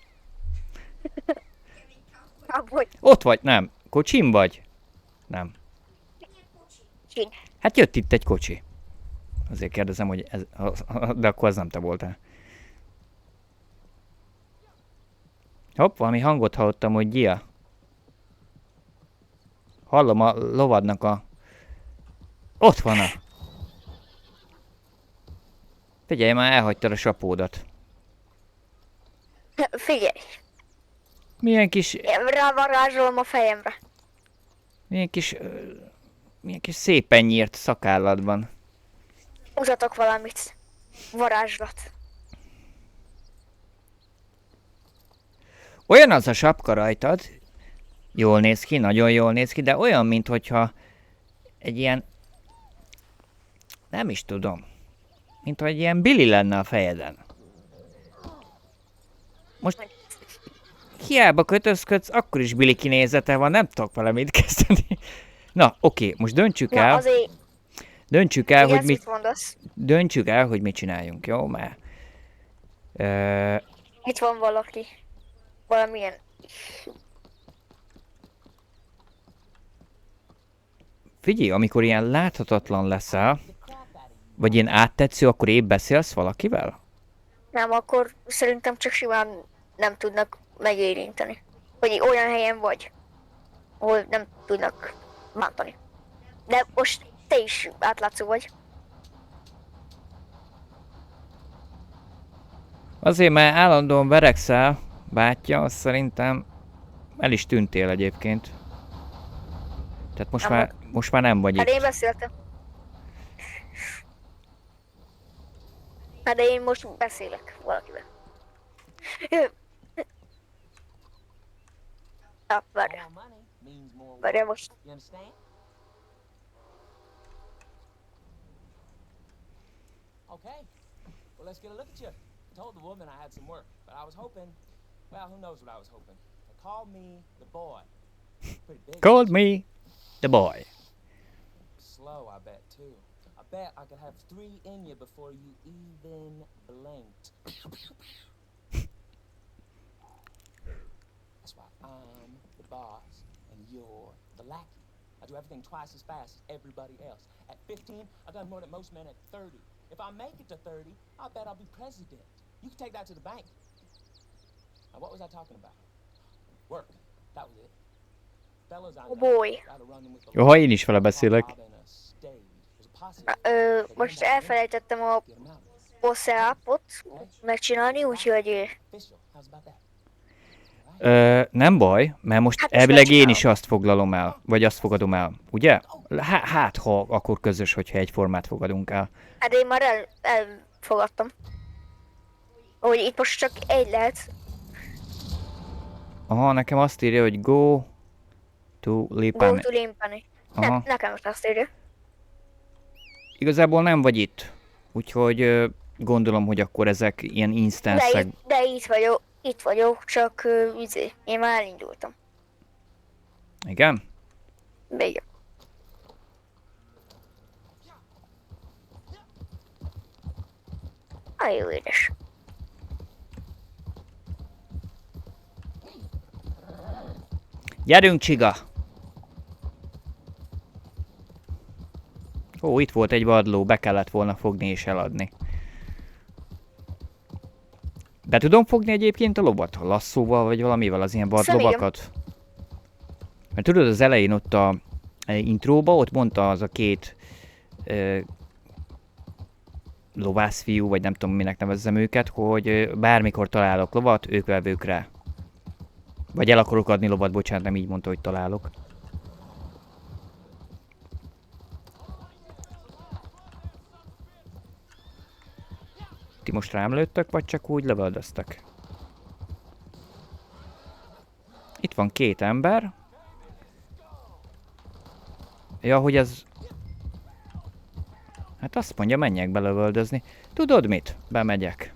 Abbogy, Ott vagy? Nem. Kocsim vagy? Nem. csin. Hát jött itt egy kocsi. Azért kérdezem, hogy ez... De akkor az nem te voltál. Hopp, valami hangot hallottam, hogy Gia. Hallom a lovadnak a... Ott van a... Figyelj, már elhagytad a sapódat. Figyelj, Milyen kis... én rávarázsolom a fejemre. Milyen kis... Milyen kis szépen nyírt szakállad van. Mutatok valamit. Varázslat. Olyan az a sapka rajtad. Jól néz ki, nagyon jól néz ki, de olyan, minthogyha egy ilyen... Nem is tudom. Mintha egy ilyen Billy lenne a fejeden. most hiába kötözködsz, akkor is Billy kinézete van, nem tudok vele mit kezdeni. Na, oké, most döntsük Na, el, azért, hogy mit mondasz? döntsük el, hogy mit csináljunk, jó? Mert... Itt van valaki. Valamilyen... Figyelj, amikor ilyen láthatatlan leszel, vagy ilyen áttetsző, akkor épp beszélsz valakivel? Nem, akkor szerintem csak simán nem tudnak megérinteni. Vagy olyan helyen vagy, ahol nem tudnak bántani. De most te is átlátszó vagy. Azért, mert állandóan verekszel, bátyja, azt szerintem el is tűntél egyébként. Tehát most már nem vagy Hát itt. én beszéltem. Hát de én most beszélek valakivel. Várjál. More money means more Várjál work. most. You understand? Okay. Well, let's get a look at you. I told the woman I had some work, but I was hoping. Well, who knows what I was hoping? They called me the boy. Pretty big. Called me the boy. Slow, I bet too. I bet I could have 3 in you before you even blinked. That's why I'm the boss and you're the lackey. I do everything twice as fast as everybody else. At 15, I've done more than most men at 30. If I make it to 30, I bet I'll be president. You can take that to the bank. Now, what was I talking about? Work. That was it. Fellas, I Oh boy. got a running with the Jó, ha én is vele beszélek. Bob and a stage. There's a posse. Most elfelejtettem a Get 'em out. posseápot megcsinálni, úgyhogy Official. How's about that? Nem baj, mert most Hát most elvileg én megcsinálom. is azt foglalom el, vagy azt fogadom el, ugye? Hát, ha akkor közös, hogyha egyformát fogadunk el. hát én már elfogadtam. Hogy itt most csak egy lehet. Aha, nekem azt írja, hogy go to Go Lipani. to Limpani. Aha. Nekem is azt írja. Igazából nem vagy itt, úgyhogy gondolom, hogy akkor ezek ilyen instanszek. De itt vagyok, csak én már elindultam. Igen? Végül. Jó édes. Gyerünk, csiga! Ó, itt volt egy vadló, be kellett volna fogni és eladni. Be tudom fogni egyébként a lovat? Lasszóval vagy valamivel, az ilyen vadlovakat? Mert tudod, az elején ott a intróba, ott mondta az a két lovászfiú, vagy nem tudom minek nevezzem őket, hogy bármikor találok lovat, ők vevők rá. Vagy el akarok adni lovat, bocsánat, nem így mondta, hogy találok. Ti most rám lőttök, vagy csak úgy lövöldöztek? Itt van 2 ember. Ja, hogy ez... Hát azt mondja, menjek belövöldözni. Tudod mit? Bemegyek.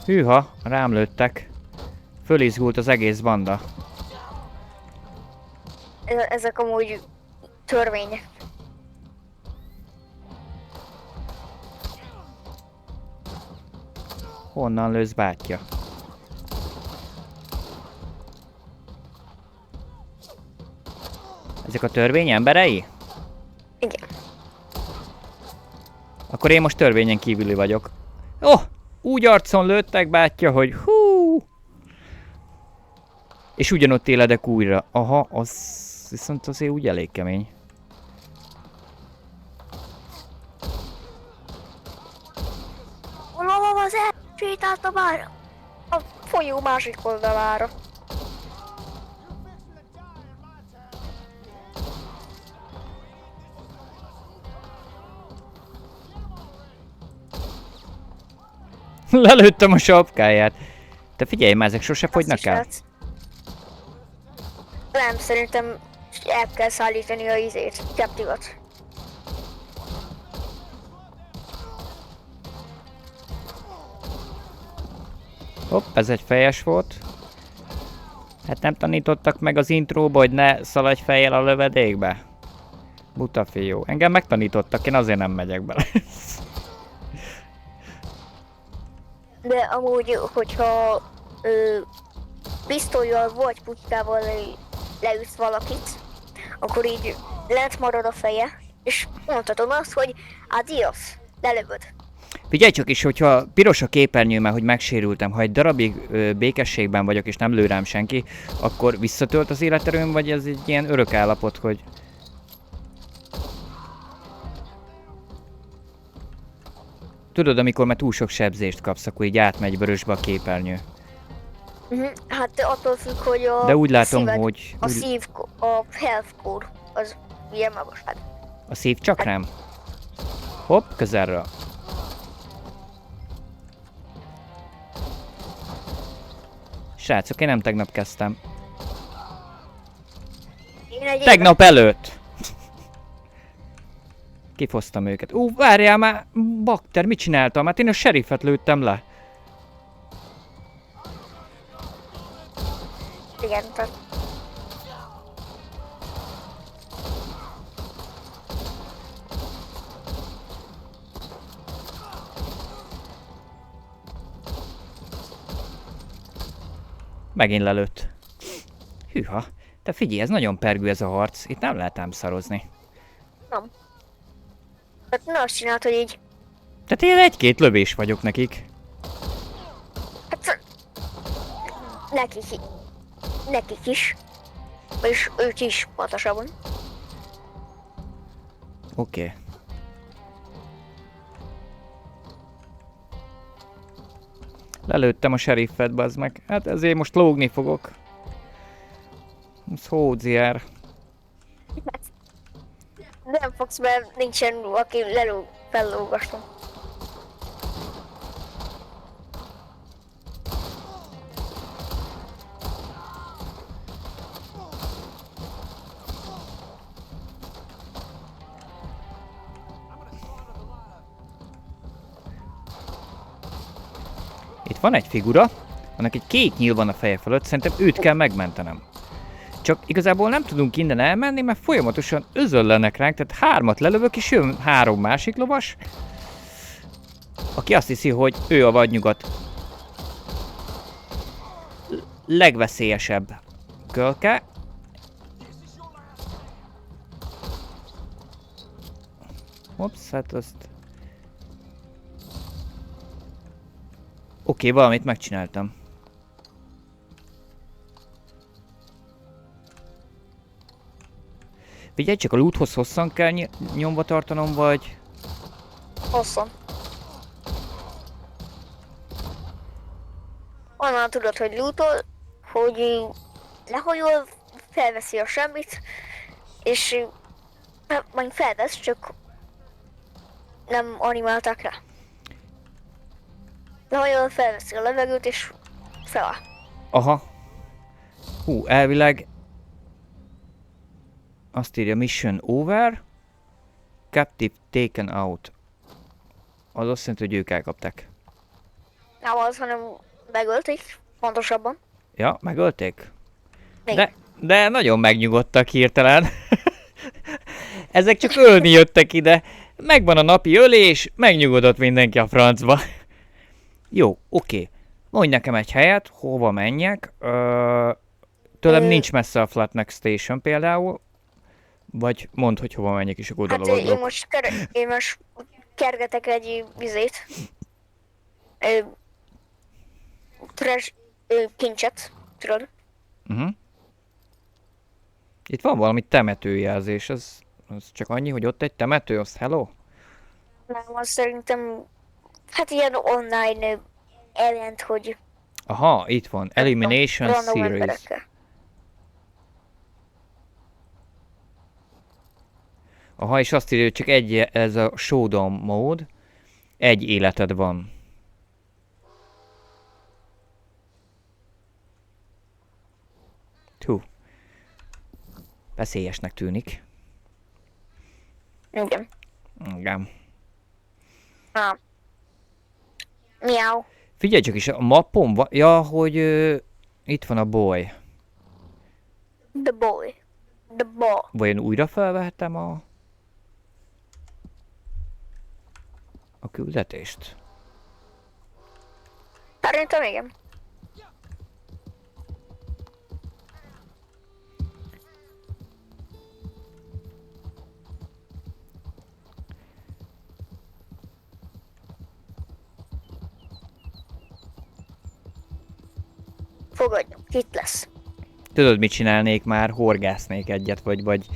Hűha, rám lőttek. Fölizgult az egész banda. Ezek amúgy törvények. Honnan lősz, bátyja? Ezek a törvény emberei? Igen. Akkor én most törvényen kívüli vagyok. Oh! Úgy arcon lőttek, bátyja, hogy hú! És ugyanott éledek újra. Aha, az viszont azért úgy elég kemény. Hol az elsétáltam már a folyó másik oldalára. Lelőttem a sapkáját. Te figyelj már, ezek sose Azt fogynak is el? lehet. Nem, szerintem el kell szállítani a izét, captive-ot. Hopp, ez egy fejes volt. Hát nem tanítottak meg az intróba, hogy ne szaladj fejjel a lövedékbe? Buta fiú. Engem megtanítottak, én azért nem megyek bele. De amúgy, hogyha pisztolyjal vagy puskával leütsz valakit, akkor így lent marad a feje, és mondhatom azt, hogy adios, lelövöd. Figyelj csak is, hogyha piros a képernyő, mert hogy megsérültem, ha egy darabig békességben vagyok és nem lő rám senki, akkor visszatölt az életerőm, vagy ez egy ilyen örök állapot, hogy... Tudod, amikor már túl sok sebzést kapsz, akkor így átmegy vörösbe a képernyő. Hát attól függ, hogy a De úgy látom, szíved, hogy... a szív, a health core, az ilyen magasság. A szívcsakrám? Hopp, közelről. Srácok, én nem tegnap kezdtem. Én egy Tegnap előtt! Kifosztam őket. Várjál már! Bakter, mit csináltam? Hát én a sheriffet lőttem le. Igen, tehát Megint lelőtt. Hűha. Te figyelj, ez nagyon pergő ez a harc. Itt nem lehet ám szarozni. nem. Tehát ne azt csináld, hogy így, Tehát én egy-két lövés vagyok nekik. hát nekik is, és ők is pontosabban. Oké. Lelőttem a sheriffet, bazd meg. Hát ezért most lógni fogok. Ez hódziár. Nem fogsz, mert nincsen, aki fellógasson. Itt van egy figura, annak egy kék nyíl van a feje fölött, szerintem őt kell megmentenem. Csak igazából nem tudunk innen elmenni, mert folyamatosan özöllenek ránk, tehát 3-at lelövök, és jön 3 másik lovas, aki azt hiszi, hogy ő a vadnyugat legveszélyesebb kölke. Hops, hát azt... Oké, valamit megcsináltam. Figyelj, csak a loothoz hosszan kell nyomva tartanom, vagy... Hosszan. Onnan tudod, hogy lootol, hogy lehajol, felveszi a semmit, és majd felvesz, csak nem animálták rá. Lehajol, felveszi a levegőt, és feláll. Aha. Hú, elvileg... Azt írja mission over. Captive taken out. Az azt jelenti, hogy ők elkapták. Nem az, hanem megölték, pontosabban. Ja, megölték? Még. De nagyon megnyugodtak hirtelen. Ezek csak ölni jöttek ide. Megvan a napi ölés, megnyugodott mindenki a francba. Jó, oké. Mondj nekem egy helyet, hova menjek. Tőlem nincs messze a Flatneck Station például. Vagy mondd, hogy hova menjek, és akkor oda Hát lovaglok. én most kergetek egy vizét. Kincset, tudod? Itt van valami temetőjelzés, az csak annyi, hogy ott egy temető, az hello? Nem, az szerintem, hát ilyen online eljelent, hogy Aha, itt van, Elimination random Series. emberekkel. Aha, és azt írja, hogy csak egy, ez a showdown mód. Egy életed van. Hú. Veszélyesnek tűnik. Igen. Igen. Ah. Miau. Figyelj csak is, a mappon van... Ja, hogy itt van a boly. The boy. The ball. Vajon újra felvehetem a küldetést? Szerintem igen. Fogadjunk, itt lesz. Tudod, mit csinálnék már? Horgásznék egyet, vagy...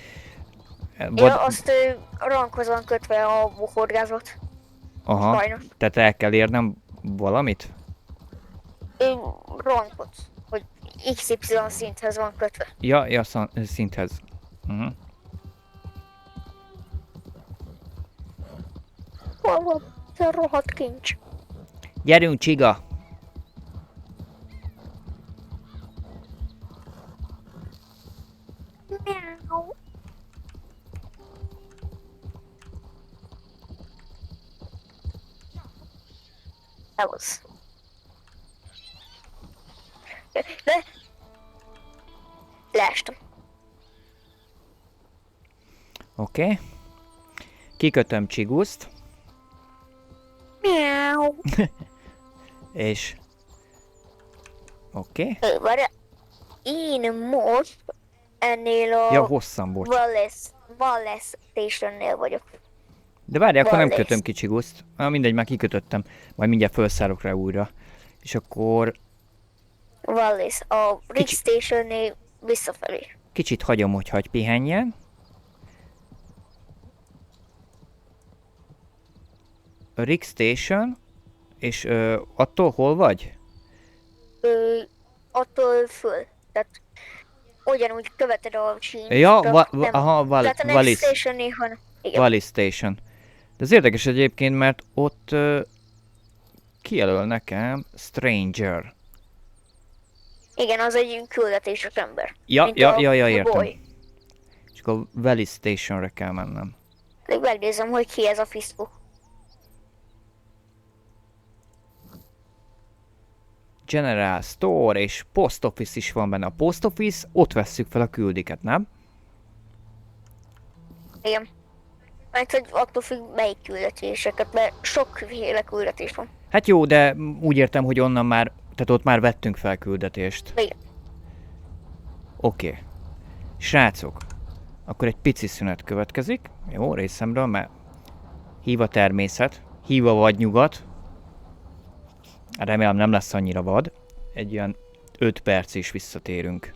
Ja, azt rankhoz van kötve a horgászat. Aha, Sajnos. tehát el kell érnem valamit? Rankot. Hogy XY szinthez van kötve. Ja, szinthez. Hol van a rohadt kincs? Gyerünk, csiga! Miau. Szevasz. De... Leestem. Oké. Kikötöm Csiguszt, Miau. és... Oké. Várjál. Én most ennél a Ja, hosszan, bocs. Wallace Stationnél vagyok. De várj, akkor nem Wallace. kötöm ki Csiguszt. Mindegy, már kikötöttem. Majd mindjárt felszállok rá újra. És akkor Wallace, a Rick Kicsi- Stationnél visszafelé. kicsit hagyom, hogy hagy pihenjen. A Rick Station, és attól hol vagy? Attól föl. Tehát ugyanúgy követed a sínt. Ja, csak nem- tehát a next Wallis. stationnél van. Igen. Wallis Station. De ez érdekes egyébként, mert ott kijelöl nekem Stranger. Igen, az egy küldetéses ember. Ja, Mint ja, a ja, ja, The értem. Boy. És akkor Wallis Stationre kell mennem. Még megnézem, hogy ki ez a fiszkó. General Store és Post Office is van benne. A Post Office, ott vesszük fel a küldiket, nem? Igen. Mert hogy attól függ, melyik küldetéseket, mert sokféle küldetés van. Hát jó, de úgy értem, hogy onnan már, tehát ott már vettünk fel küldetést. Igen. Oké. Srácok, akkor egy pici szünet következik. Jó, részemről, mert hív a természet, hív a vadnyugat. Remélem nem lesz annyira vad. Egy olyan 5 perc is visszatérünk.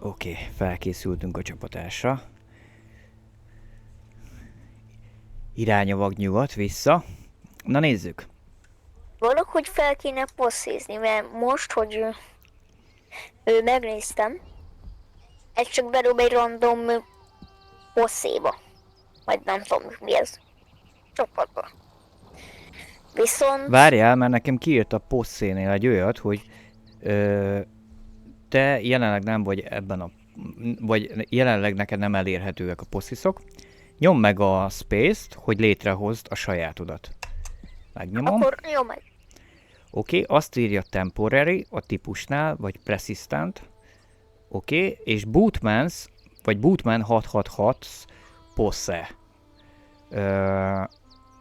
Oké, felkészültünk a csapatásra. Irány a nyugat, vissza. Na nézzük. Valahogy fel kéne poszézni, mert most, hogy megnéztem, ez csak bedob egy random poszéba. Vagy nem tudom mi ez. Csapatba. Viszont... Várjál, mert nekem kiírt a posszénél egy olyat, hogy te jelenleg nem vagy ebben a... Vagy jelenleg neked nem elérhetőek a possziszok. Nyomd meg a space-t, hogy létrehozd a sajátodat. Megnyomom. Akkor jó meg. Oké, azt írja temporary a típusnál, vagy persistent. Oké, és bootmans, vagy bootman 666 posse.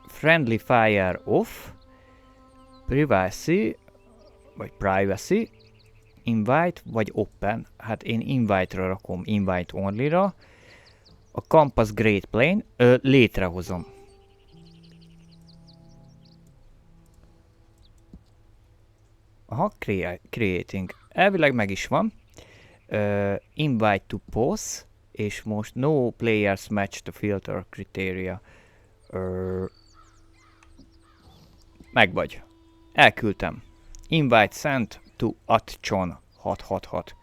Friendly fire off. Privacy, vagy privacy. Invite, vagy open. Hát én invite-ra rakom, invite only-ra. A Compass Great Plane létrehozom. Aha, creating. Elvileg meg is van. Invite to pause. És most no players match the filter criteria. Meg vagy. Elküldtem. Invite sent to Atchon 666.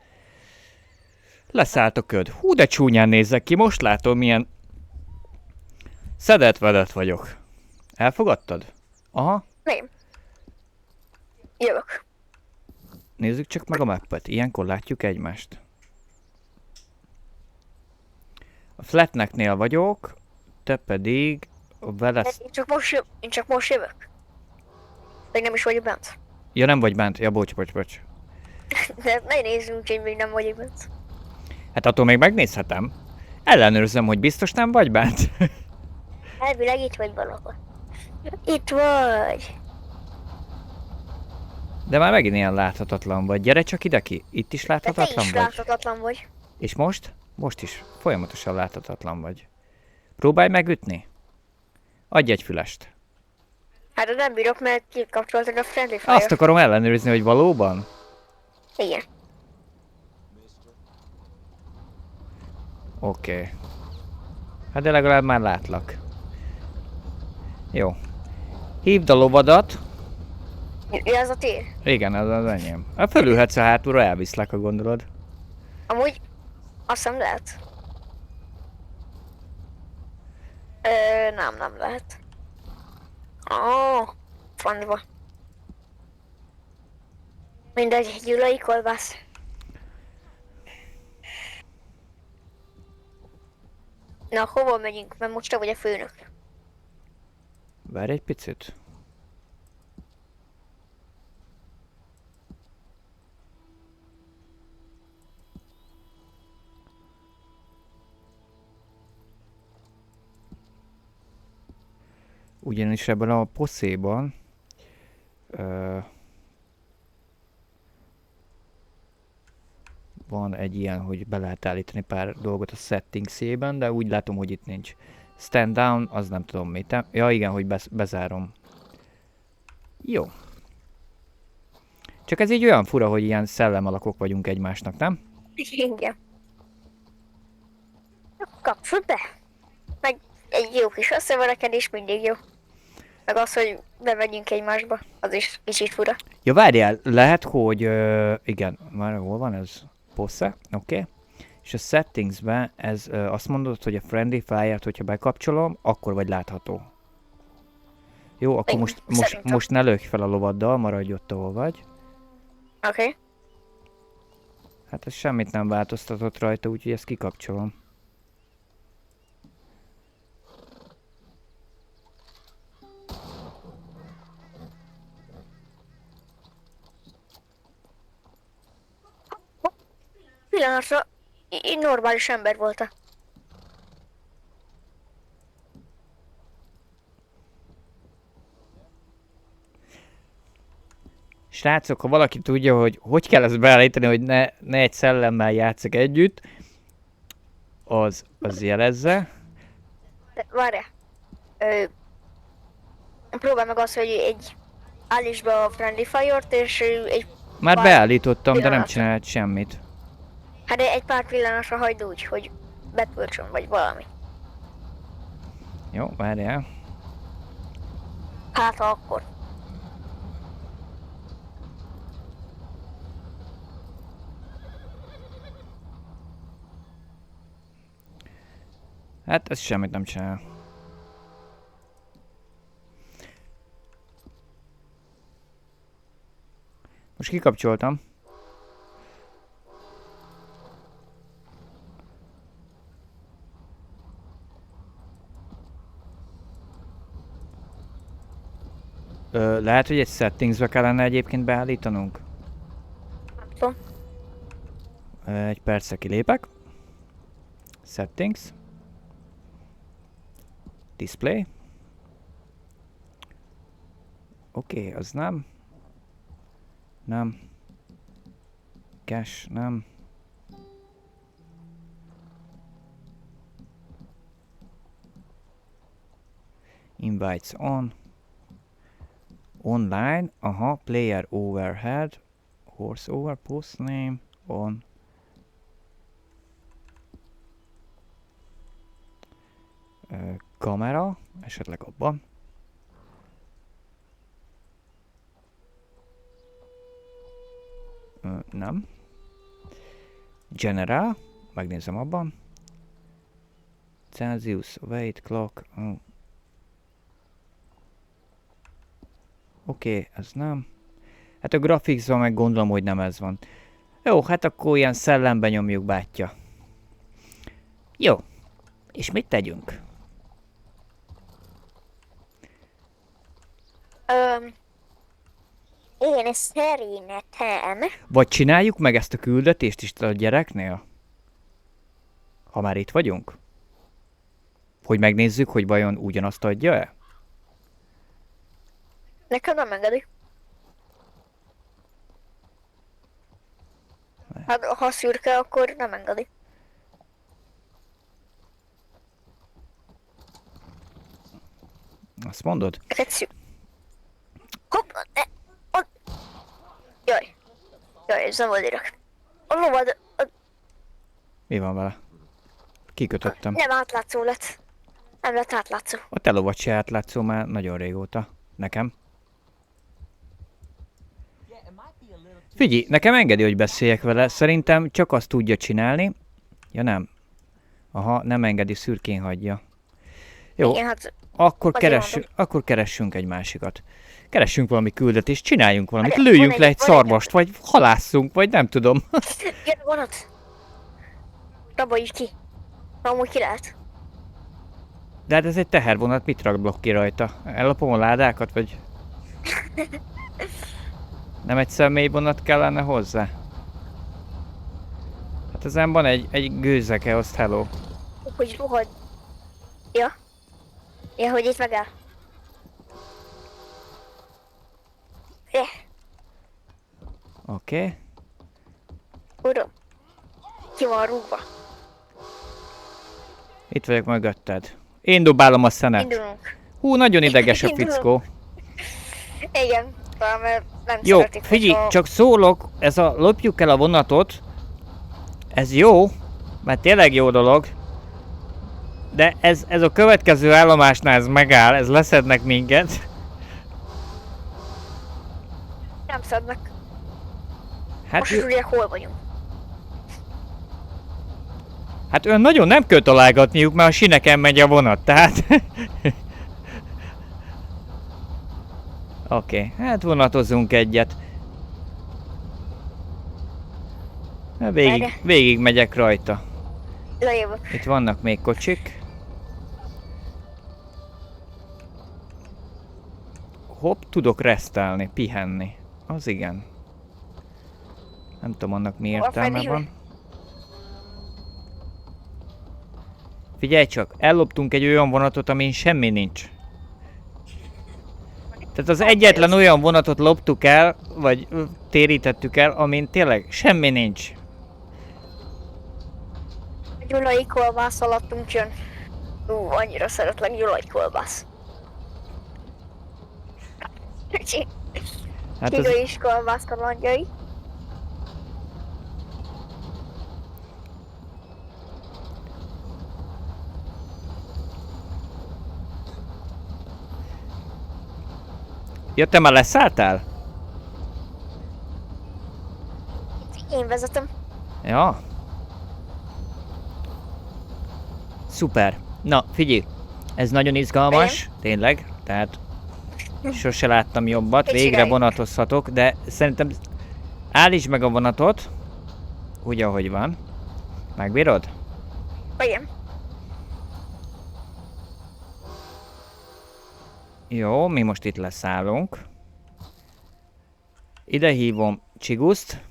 Leszállt a köd. Hú, de csúnyán nézek ki. Most látom, milyen szedett-vedett vagyok. Elfogadtad? Aha. Nem. Jövök. Nézzük csak meg a mappet. Ilyenkor látjuk egymást. A Flatnecknél vagyok, te pedig a vele... Én csak most jövök. Még nem is vagyok bent. Ja, nem vagy bent. Ja, bocs. De ne nézzünk, hogy még nem vagyok bent. Hát attól még megnézhetem. Ellenőrzöm, hogy biztos nem vagy bent. Elvileg itt vagy valahol. Itt vagy. De már megint ilyen láthatatlan vagy. Gyere csak ide ki. Itt is De te láthatatlan is vagy. láthatatlan vagy. És most? Most is. Folyamatosan láthatatlan vagy. Próbálj megütni. Adj egy fülest. Hát de nem bírok, mert kikapcsoltad a friendly fire. Azt akarom ellenőrizni, hogy valóban. Igen. Oké. Hát de legalább már látlak. Jó. Hívd a lovadat. Ez a tér. Igen, ez az enyém. Hát fölülhetsz a hátulra, elviszlek, ha gondolod. Amúgy azt nem lehet. Nem lehet. Fandva. Mindegy, gyulai kolbász. Na, hova megyünk? Mert most te vagy a főnök. Várj egy picit. Ugyanis ebben a poszéban van egy ilyen, hogy be lehet állítani pár dolgot a settings-ében, de úgy látom, hogy itt nincs. Stand down, az nem tudom mit. Ja igen, hogy bezárom. Jó. Csak ez így olyan fura, hogy ilyen szellemalakok vagyunk egymásnak, nem? Igen. Kapcsolj be! Meg egy jó kis összeverekedés mindig jó. Meg az, hogy bemegyünk egymásba, az is kicsit fura. Ja, várjál, lehet, hogy... igen, már hol van ez? Posse, oké. És a settingsben ez azt mondod, hogy a friendly fire-t, hogyha bekapcsolom, akkor vagy látható. Jó, akkor Igen, szerintem. most ne lökj fel a lovaddal, maradj ott, ahol vagy. Oké. Hát ez semmit nem változtatott rajta, úgyhogy ezt kikapcsolom. Pillanatra így normális ember voltál. Srácok, ha valaki tudja, hogy kell ezt beállítani, hogy ne egy szellemmel játszok együtt, az jelezze. De várjál. Próbálj meg azt, hogy állítsd be a friendly fire-t, és egy... Már pár beállítottam, de nem pillanatra. csinált semmit. Hát de egy pár pillanatra hagyd úgy, hogy betöltsön, vagy valami. Jó, várjál. Hát akkor. Hát ez semmit nem csinál. Most kikapcsoltam. Lehet, hogy egy settingsbe kellene egyébként beállítanunk. Nem tudom. Egy percre kilépek. Settings. Display. Oké, az nem. Nem. Cache, nem. Invites on. Online, aha, player overhead. Horse over, post name, on. Kamera, esetleg abban. Nem. General, megnézem abban. Celsius, wait, clock. Oké, ez nem. Hát a graphicsban meg gondolom, hogy nem ez van. Jó, hát akkor ilyen szellemben nyomjuk, bátya. Jó. És mit tegyünk? Én szerintem... Vagy csináljuk meg ezt a küldetést is a gyereknél? Ha már itt vagyunk? Hogy megnézzük, hogy vajon ugyanazt adja-e? Nekem nem engedi. Hát ha szürke, akkor nem engedi. Azt mondod? Ez egy Hopp, ne, ott. Jaj. Jaj, ez nem volt direkt. A lovad, Mi van vele? Kikötöttem. nem átlátszó lett. Nem lett átlátszó. A te lovat se átlátszó már nagyon régóta. Nekem. Figyelj, nekem engedi, hogy beszéljek vele. Szerintem csak azt tudja csinálni. Ja nem. Aha, nem engedi, szürkén hagyja. Jó, Igen, hát akkor keressünk egy másikat. Keressünk valami küldetést, csináljunk valamit, Van lőjünk egy- le egy van egy- szarvast, vagy halásszunk, vagy nem tudom. jön a vonat. Rabolj ki. Amúgy ki lehet. De hát ez egy tehervonat, mit rak ki rajta? Ellopom a ládákat, vagy... Nem egy személyvonat kellene hozzá? Hát ezen van egy gőzeke, azt hello. Hogy rohagy. Ja. Ja, hogy itt megáll. Oké. Uram. Ki van rúgva. Itt vagyok mögötted. Én dobálom a szenet. Indulunk. Hú, nagyon ideges a Indulunk. fickó. Igen. Talán mert nem Jó, szeretik, figyelj, hogyha- csak szólok, ez a lopjuk el a vonatot, ez jó, mert tényleg jó dolog, de ez a következő állomásnál ez megáll, ez leszednek minket. Nem szednek. Hát, Most is ugye hol vagyunk. hát olyan nagyon nem kell találgatniuk, mert a sineken megy a vonat, tehát... Oké, hát vonatozunk egyet. Hát végig megyek rajta. Lejövök. Itt vannak még kocsik. Hopp, tudok resztálni, pihenni. Az igen. Nem tudom annak mi Hol értelme fenni, van. Figyelj csak, elloptunk egy olyan vonatot, amin semmi nincs. Tehát az egyetlen olyan vonatot loptuk el, vagy térítettük el, amin tényleg semmi nincs. Gyulai kolbász alattunk jön. Annyira szeretlek Gyulai kolbász. Hát Kiga az, is kolbász kalandjai. Ja, te már leszálltál? Én vezetem. Ja. Szuper. Na, figyelj. Ez nagyon izgalmas, tényleg. Tehát sose láttam jobbat. Mit Végre csináljuk? vonatozhatok, de szerintem állítsd meg a vonatot. Úgy, ahogy van. Megbírod? Igen. Jó, mi most itt leszállunk. Ide hívom Csiguszt.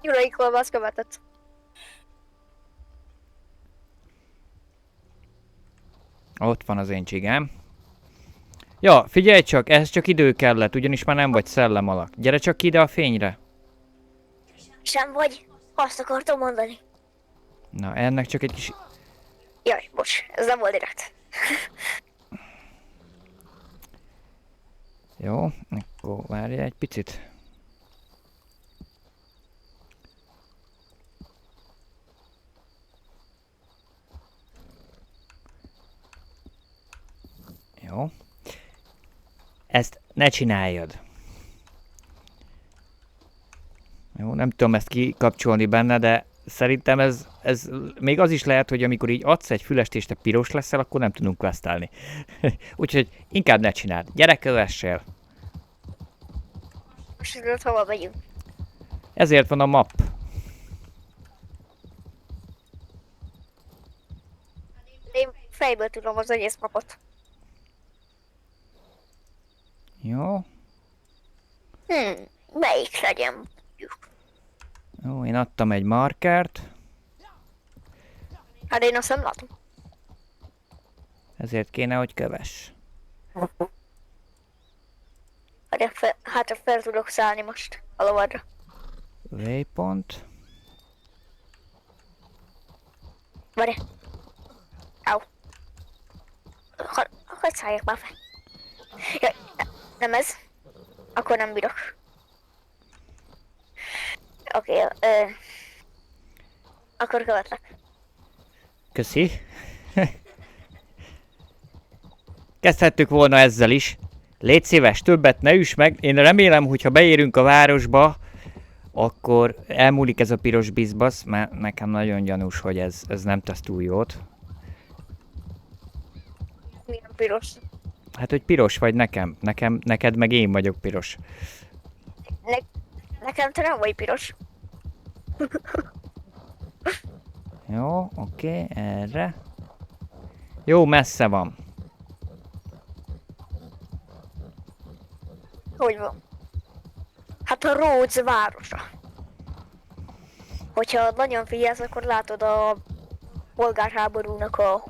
Gyulai kolbász követett. Ott van az én csigám. Ja, figyelj csak, ez csak idő kellett, ugyanis már nem vagy szellemalak. Gyere csak ide a fényre. Sem vagy? Azt akartam mondani. Na, ennek csak egy kis... Jaj, bocs, ez nem volt direkt. Jó, akkor várj egy picit. Jó. Ezt ne csináljad. Jó, nem tudom ezt kikapcsolni benne, de szerintem ez még az is lehet, hogy amikor így adsz egy fülest és te piros leszel, akkor nem tudunk questelni. Úgyhogy inkább ne csináld. Gyere, kövessél. Most tudod, hova megyünk. Ezért van a map. Én fejből tudom az egész mapot. Jó. Melyik legyen? Jó, én adtam egy markert, Hát én azt nem látom. ezért kéne, hogy kövess. Hát fel tudok szállni most a lovadra. Waypoint. Várj. Au. Hogy szálljak már fel? Jaj, nem ez. Akkor nem bírok. Oké, akkor követlek. Köszi. Kezdhettük volna ezzel is. Légy szíves, többet ne üss meg. Én remélem, hogyha beérünk a városba, akkor elmúlik ez a piros bizbasz, mert nekem nagyon gyanús, hogy ez nem tesz túl jót. Milyen piros. Hát, hogy piros vagy nekem. Neked meg én vagyok piros. Nekem te nem vagy piros. Jó, oké, erre. Jó, messze van. Hogy van? Hát a Rhodes városa. Hogyha nagyon figyelsz, akkor látod a polgárháborúnak a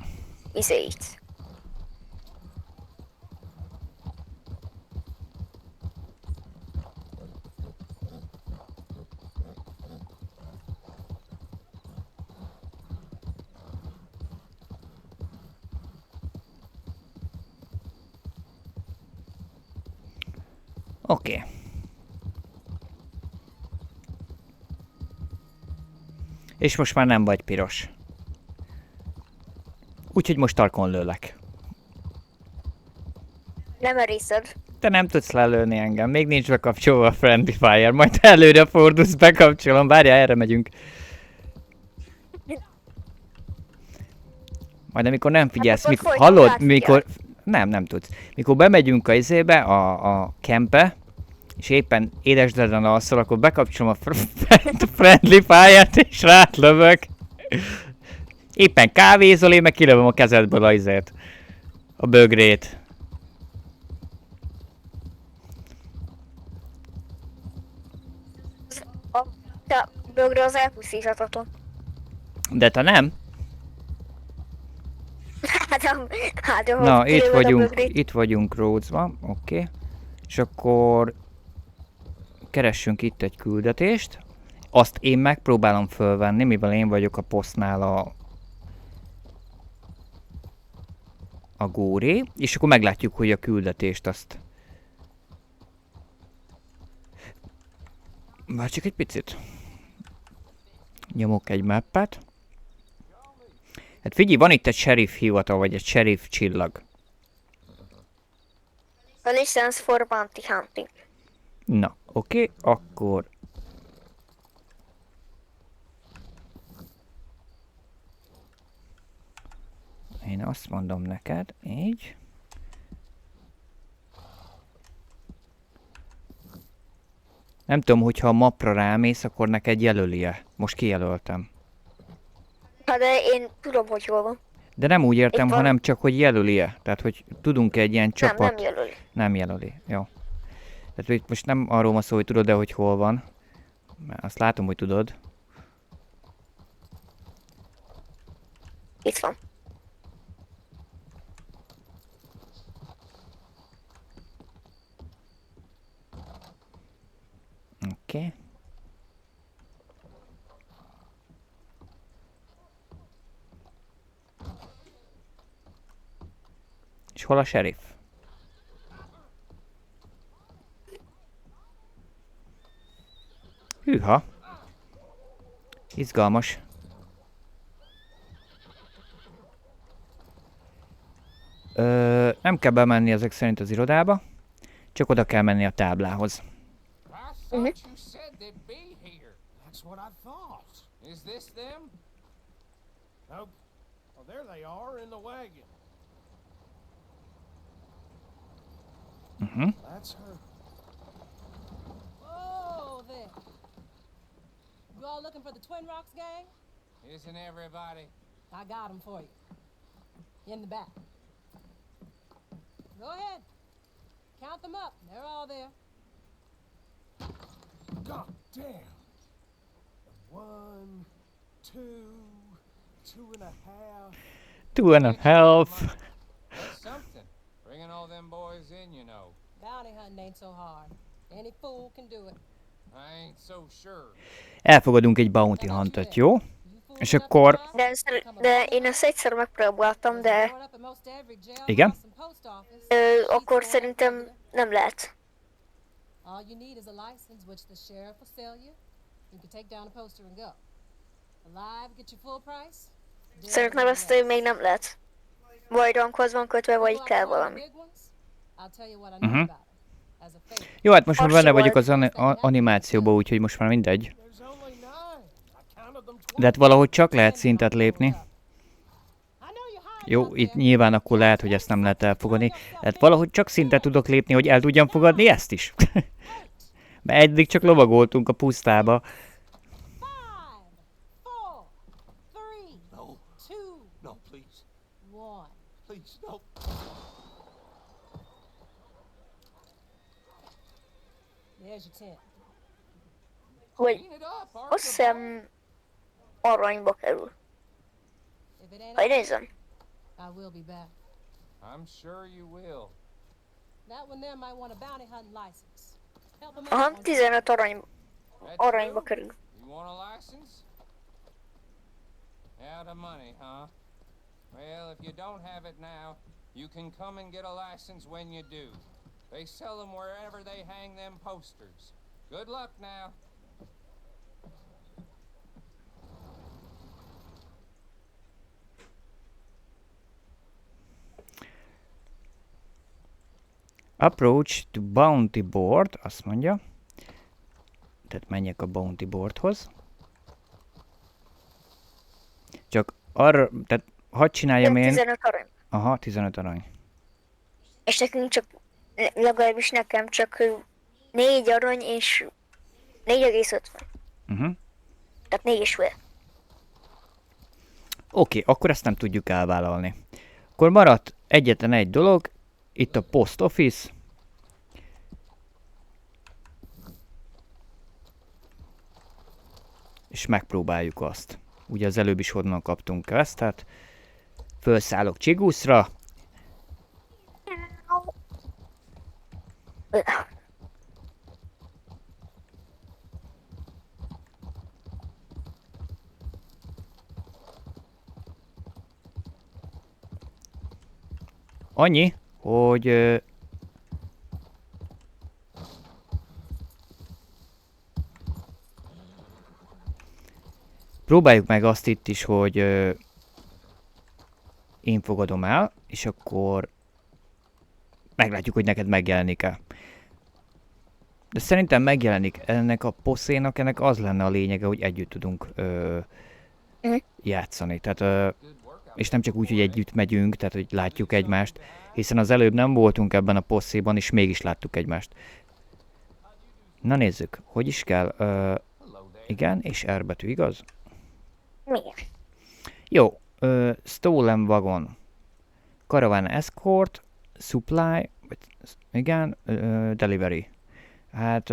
izéit. Oké. És most már nem vagy piros. Úgyhogy most tarkon lőlek. Nem erészed. Te nem tudsz lelőni engem, még nincs bekapcsolva a Friendly Fire, majd előre fordulsz, bekapcsolom, várjál, erre megyünk. Majd amikor nem figyelsz, akkor mikor, folyton hallod, rád mikor... Nem tudsz. Mikor bemegyünk a izébe, a campbe, és éppen édesdeden alszol, akkor bekapcsolom a Friendly Fire-t, és rátlövök. Éppen kávézol, én meg kilövöm a kezedből a izét. A bögrét. A bögre az elpusztíthatatlan. De te nem? Hát, ahol Na, kilövöd a bögrét. itt vagyunk Rhodesban, oké. És akkor keressünk itt egy küldetést. Azt én megpróbálom fölvenni, mivel én vagyok a posztnál a góré, és akkor meglátjuk, hogy a küldetést azt... Várj csak egy picit. Nyomok egy mappet. Hát figyelj, van itt egy sheriff hivatal, vagy egy sheriff csillag. A license for bounty hunting. Na, oké, akkor... Én azt mondom neked, így. Nem tudom, hogyha a mapra rámész, akkor neked jelöli-e. Most kijelöltem. Hát de én tudom, hogy hol van. De nem úgy értem, Itt van. hanem csak, hogy jelöli-e. Tehát, hogy tudunk egy ilyen csapat... Nem jelöli. Nem jelöli, jó. Tehát itt most nem arról van szó, hogy tudod-e, hogy hol van. Mert azt látom, hogy tudod. Itt van. Oké. És hol a sheriff? Hűha. Izgalmas. Nem kell bemenni ezek szerint az irodába. Csak oda kell menni a táblához. I thought you said they'd be here. That's what I thought. Is this them? Nope. Well, there they are in the wagon. That's her. Oh, there. You all looking for the Twin Rocks gang? Isn't everybody? I got them for you. In the back. Go ahead. Count them up. They're all there. God damn. 1, 2, 2.5. 2.5. That's something. Bringing all them boys in, you know. Bounty hunting ain't so hard. Any fool can do it. I ain't so sure. Elfogadunk egy bounty huntot, jó? You fools És enough to akkor... try? De én ezt egyszer megpróbáltam, de Growing up in most every Igen? jailhouse and post office, akkor sheets szerintem for it. nem lehet. All you need is a license, which the sheriff will sell you. You can take down a poster and go. Alive, get your full price. Dead, Szerintem no ezt less. még nem lehet. Vagy rankhoz van kötve, vagy Go out kell to one of the valami. big ones, I'll tell you what I know about it. As a favor. Jó, hát most már Azt benne volt. vagyok az animációba, úgyhogy most már mindegy. There's only 9. I counted them twice. De hát valahogy csak lehet szintet lépni. I know you're hiding Jó, out itt there. nyilván akkor lehet, hogy ezt nem lehet elfogadni. Tehát valahogy csak szintet tudok lépni, hogy el tudjam fogadni ezt is. Mert eddig csak lovagoltunk a pusztába. 5, 4, 3, No, 2, no, please. 1. Please, no. There's your tent. Vagy Clean it up, azt Archibald. hiszem aranyba kerül. If it ain't Vagy okay, nézem. I will be back. I'm sure you will. That one there might want a bounty hunting license. Help him out. Aha, won't you? 15 That aranyba true? kerül. You want a license? Out of money, huh? Well, if you don't have it now, you can come and get a license when you do. They sell them wherever they hang them posters. Good luck now. Approach to bounty board, azt mondja. Tehát menjek a bounty boardhoz. Csak arra, tehát hadd csináljam én... 15 arany. Aha, 15 arany. És nekünk csak, legalábbis nekem csak 4 arany és 4,50. Tehát 4,5. Oké, akkor ezt nem tudjuk elvállalni. Akkor maradt egyetlen egy dolog, itt a post office. És megpróbáljuk azt. Ugye az előbb is onnan kaptunk questet. Fölszállok Csiguszra. Annyi, hogy próbáljuk meg azt itt is, hogy én fogadom el, és akkor meglátjuk, hogy neked megjelenik-e. De szerintem megjelenik. Ennek a poszénak, ennek az lenne a lényege, hogy együtt tudunk játszani. Tehát, és nem csak úgy, hogy együtt megyünk, tehát hogy látjuk egymást, hiszen az előbb nem voltunk ebben a poszéban, és mégis láttuk egymást. Na nézzük, hogy is kell. Igen, és R betű, igaz? Miért? Jó, stolen wagon. Caravan escort, supply, vagy, igen, delivery. Hát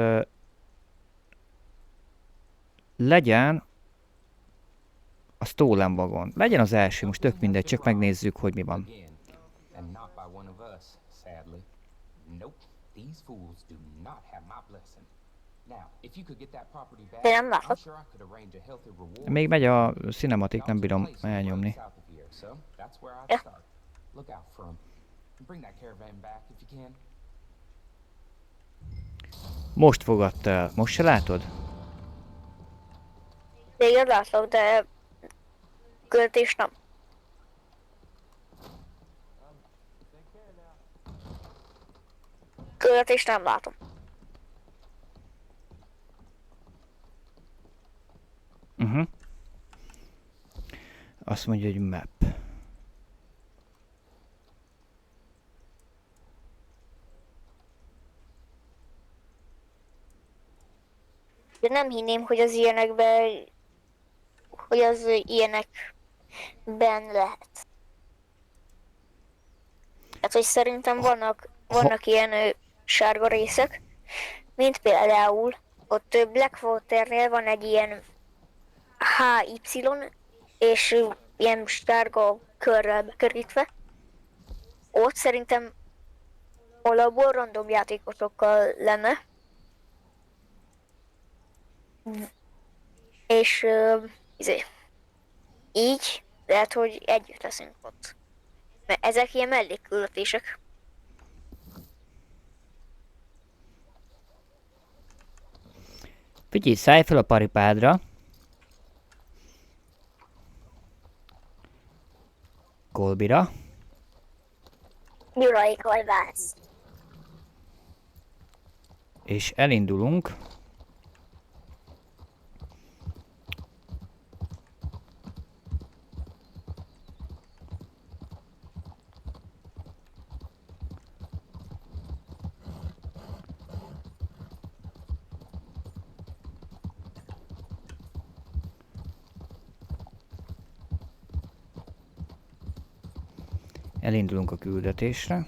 legyen a stolen wagon. Legyen az első, most tök mindegy, csak megnézzük, hogy mi van. And not by one of us, sadly. Nope, these fools do not have my blessing. Now, if you could get that property back, De nem látok. I'm sure I could arrange a healthy reward. Még megy a cinematik, nem bírom elnyomni. South of here, so that's where I'd Yeah. start. Look out for 'em. Bring that caravan back if you can. Most fogadta el. Most se látod? Téged látlak, de költés nem. Költés nem látom. Azt mondja, hogy map. De nem hinném, hogy az ilyenekben, hogy az ilyenekben lehet. Hát, hogy szerintem vannak ilyen sárga részek, mint például ott Blackwaternél van egy ilyen HY, és ilyen sárga körrel bekörítve. Ott szerintem alapból random játékosokkal lenne. És így lehet, hogy együtt leszünk ott. Mert ezek ilyen mellékküldetések. Figyelj, szállj fel a paripádra. Kolbira. Gyurai kolbász. És elindulunk. Elindulunk a küldetésre.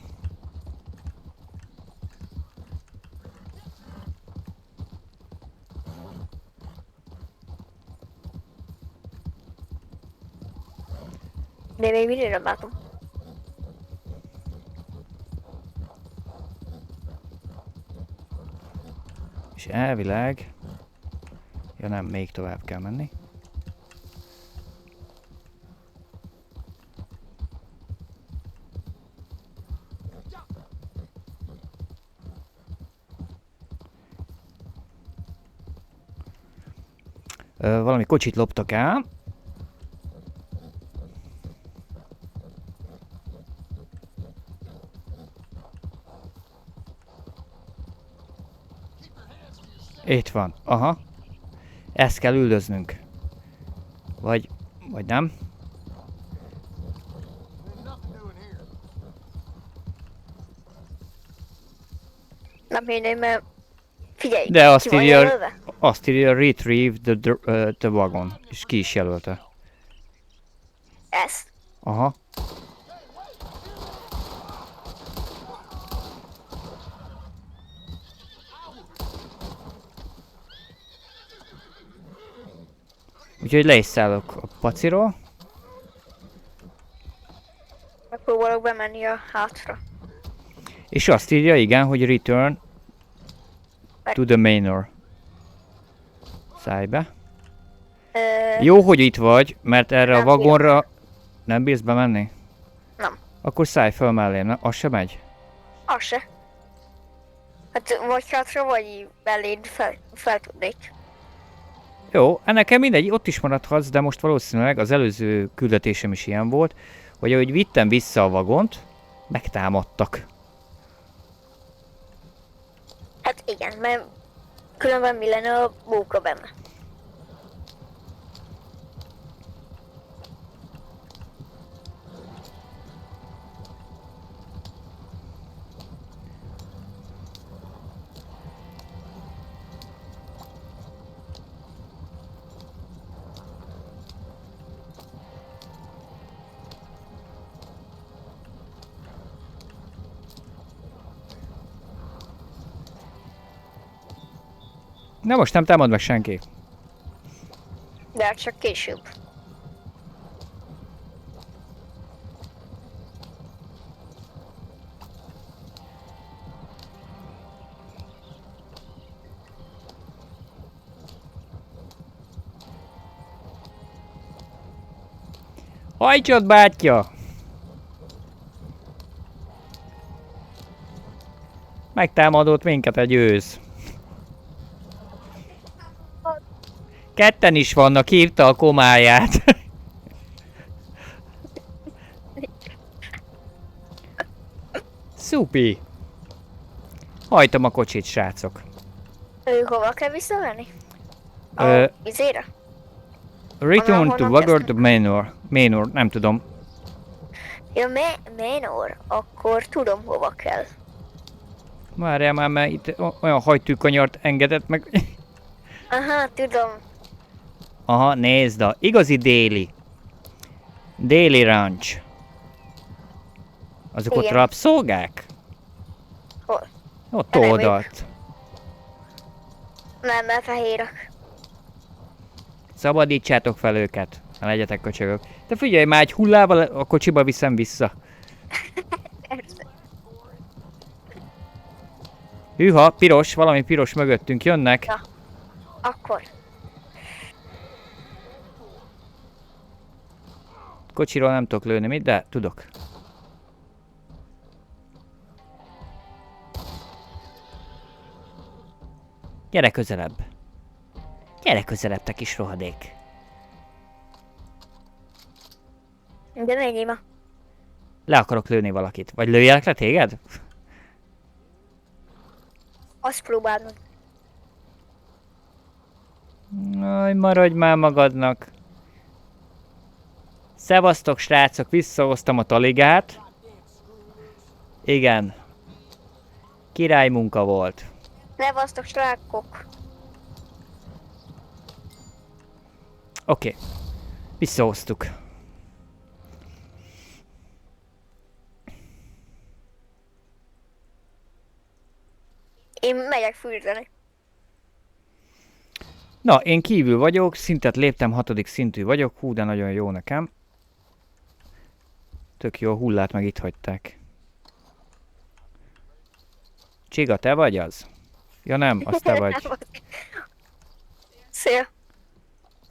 De még mindig nem látom. És elvileg... Ja nem, még tovább kell menni. Valami kocsit loptak el. Itt van, aha. Ezt kell üldöznünk. Vagy nem. Nem hinném, mert figyelj, De azt ki van írja, jelölve? azt írja retrieve the wagon. És ki is jelölte. Ez. Aha. Úgyhogy le is szállok a paciról. Megpróbálok bemenni a hátra. És azt írja, igen, hogy return to the manor. Szállj be. Jó, hogy itt vagy, mert erre a Nem vagonra nem bírsz bemenni? Nem. Akkor szállj fel mellém, az se megy? Az se. Hát vagy hátra, vagy beléd fel tudnék. Jó, nekem mindegy, ott is maradhatsz, de most valószínűleg az előző küldetésem is ilyen volt, hogy ahogy vittem vissza a vagont, megtámadtak. Igen, mert különben mi lenne a bóka benne. Na most nem támad meg senki. De hát csak később. Hajtsad, bátyja! Megtámadott minket egy ősz. Ketten is vannak, hívta a komáját. Szupi! Hajtom a kocsit, srácok. Ő hova kell visszavenni? A Ö, vizére? Return to honnan Wagard kezdtem? Manor. Manor, nem tudom. Ja, Menor, akkor tudom hova kell. Várjál már, mert itt olyan hajtűkanyart engedett meg. Aha, tudom. Aha, nézd a igazi déli. Déli ranch. Azok ott Igen. rabszolgák? Hol? Ott Nem, oldalt. Nem, mert fehérek. Szabadítsátok fel őket. Ne legyetek köcsögök. De figyelj már, egy hullával a kocsiba viszem vissza. Persze. Hűha, piros, valami piros mögöttünk jönnek. Na. Akkor. Kocsiról nem tudok lőni, mit? De tudok. Gyere közelebb. Gyere közelebb, te kis rohadék. De menjél ma. Le akarok lőni valakit. Vagy lőjelek le téged? Azt próbáld meg. Aj, maradj már magadnak. Szevasztok, srácok, visszahoztam a taligát. Igen. Király munka volt. Levasztok, srákok. Oké. Visszahoztuk. Én megyek fürdeni. Na, én kívül vagyok, szintet léptem, 6. szintű vagyok. Hú, de nagyon jó nekem. Tök jó, a hullát meg itt hagyták. Csiga, te vagy az? Ja nem, az te vagy. Szia.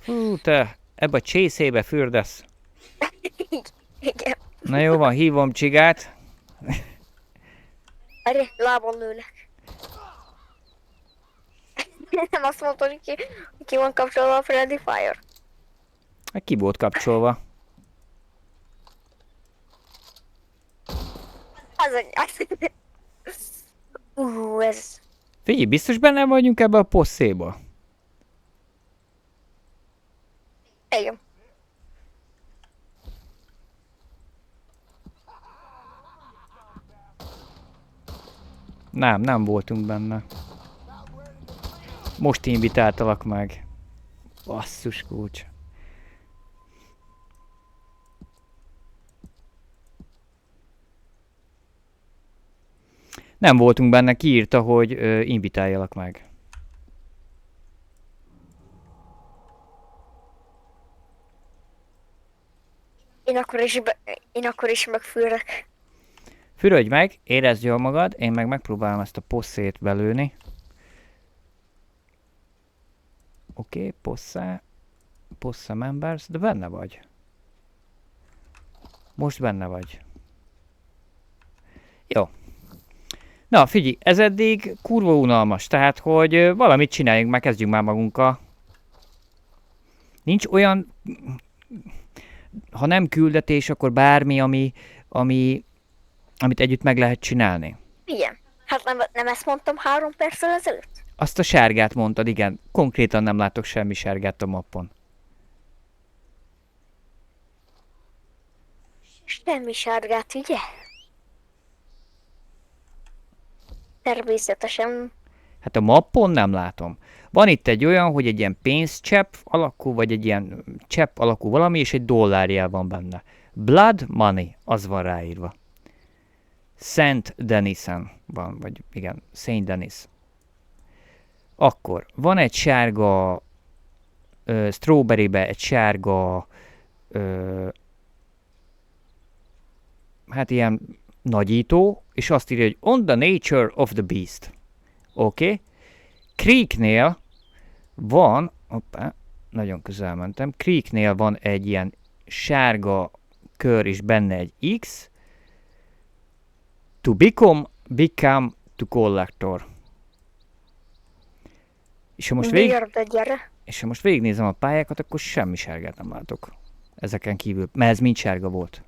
Hú, te ebbe a csészébe fürdesz. Igen. Na jó van, hívom Csigát. Erre, lábon lőlek. Nem azt mondtad, hogy ki van kapcsolva a Friendly Fire. Hát ki volt kapcsolva? Az. Ez. Figyelj, biztos benne vagyunk ebbe a posszéba? Igen. Nem voltunk benne. Most invitáltalak meg. Basszus kulcs. Nem voltunk benne, kiírta, hogy invitáljalak meg. Én akkor is megfűrek. Fürödj meg, érezd jól magad, én meg megpróbálom ezt a posszét belőni. Oké, Possa members, de benne vagy. Most benne vagy. Jó. Na, figyelj, ez eddig kurva unalmas, tehát, hogy valamit csináljunk, már kezdjünk már magunkkal. Nincs olyan, ha nem küldetés, akkor bármi, amit együtt meg lehet csinálni. Igen. Hát nem ezt mondtam 3 perccel ezelőtt? Azt a sárgát mondtad, igen. Konkrétan nem látok semmi sárgát a mappon. Semmi sárgát, ugye? Természetesen. Hát a mappon nem látom. Van itt egy olyan, hogy egy ilyen pénzcsepp alakú, vagy egy ilyen csepp alakú valami, és egy dollárjel van benne. Blood Money, az van ráírva. Saint Denisen van, vagy igen, Saint Denis. Akkor van egy sárga strawberrybe egy sárga hát ilyen nagyító, és azt írja, hogy on the nature of the beast. Oké. Okay. Creeknél van, hoppá, nagyon közel mentem, Creeknél van egy ilyen sárga kör, és benne egy X. To become to collector. És ha most végignézem a pályákat, akkor semmi sárgát nem látok. Ezeken kívül, mert ez mind sárga volt.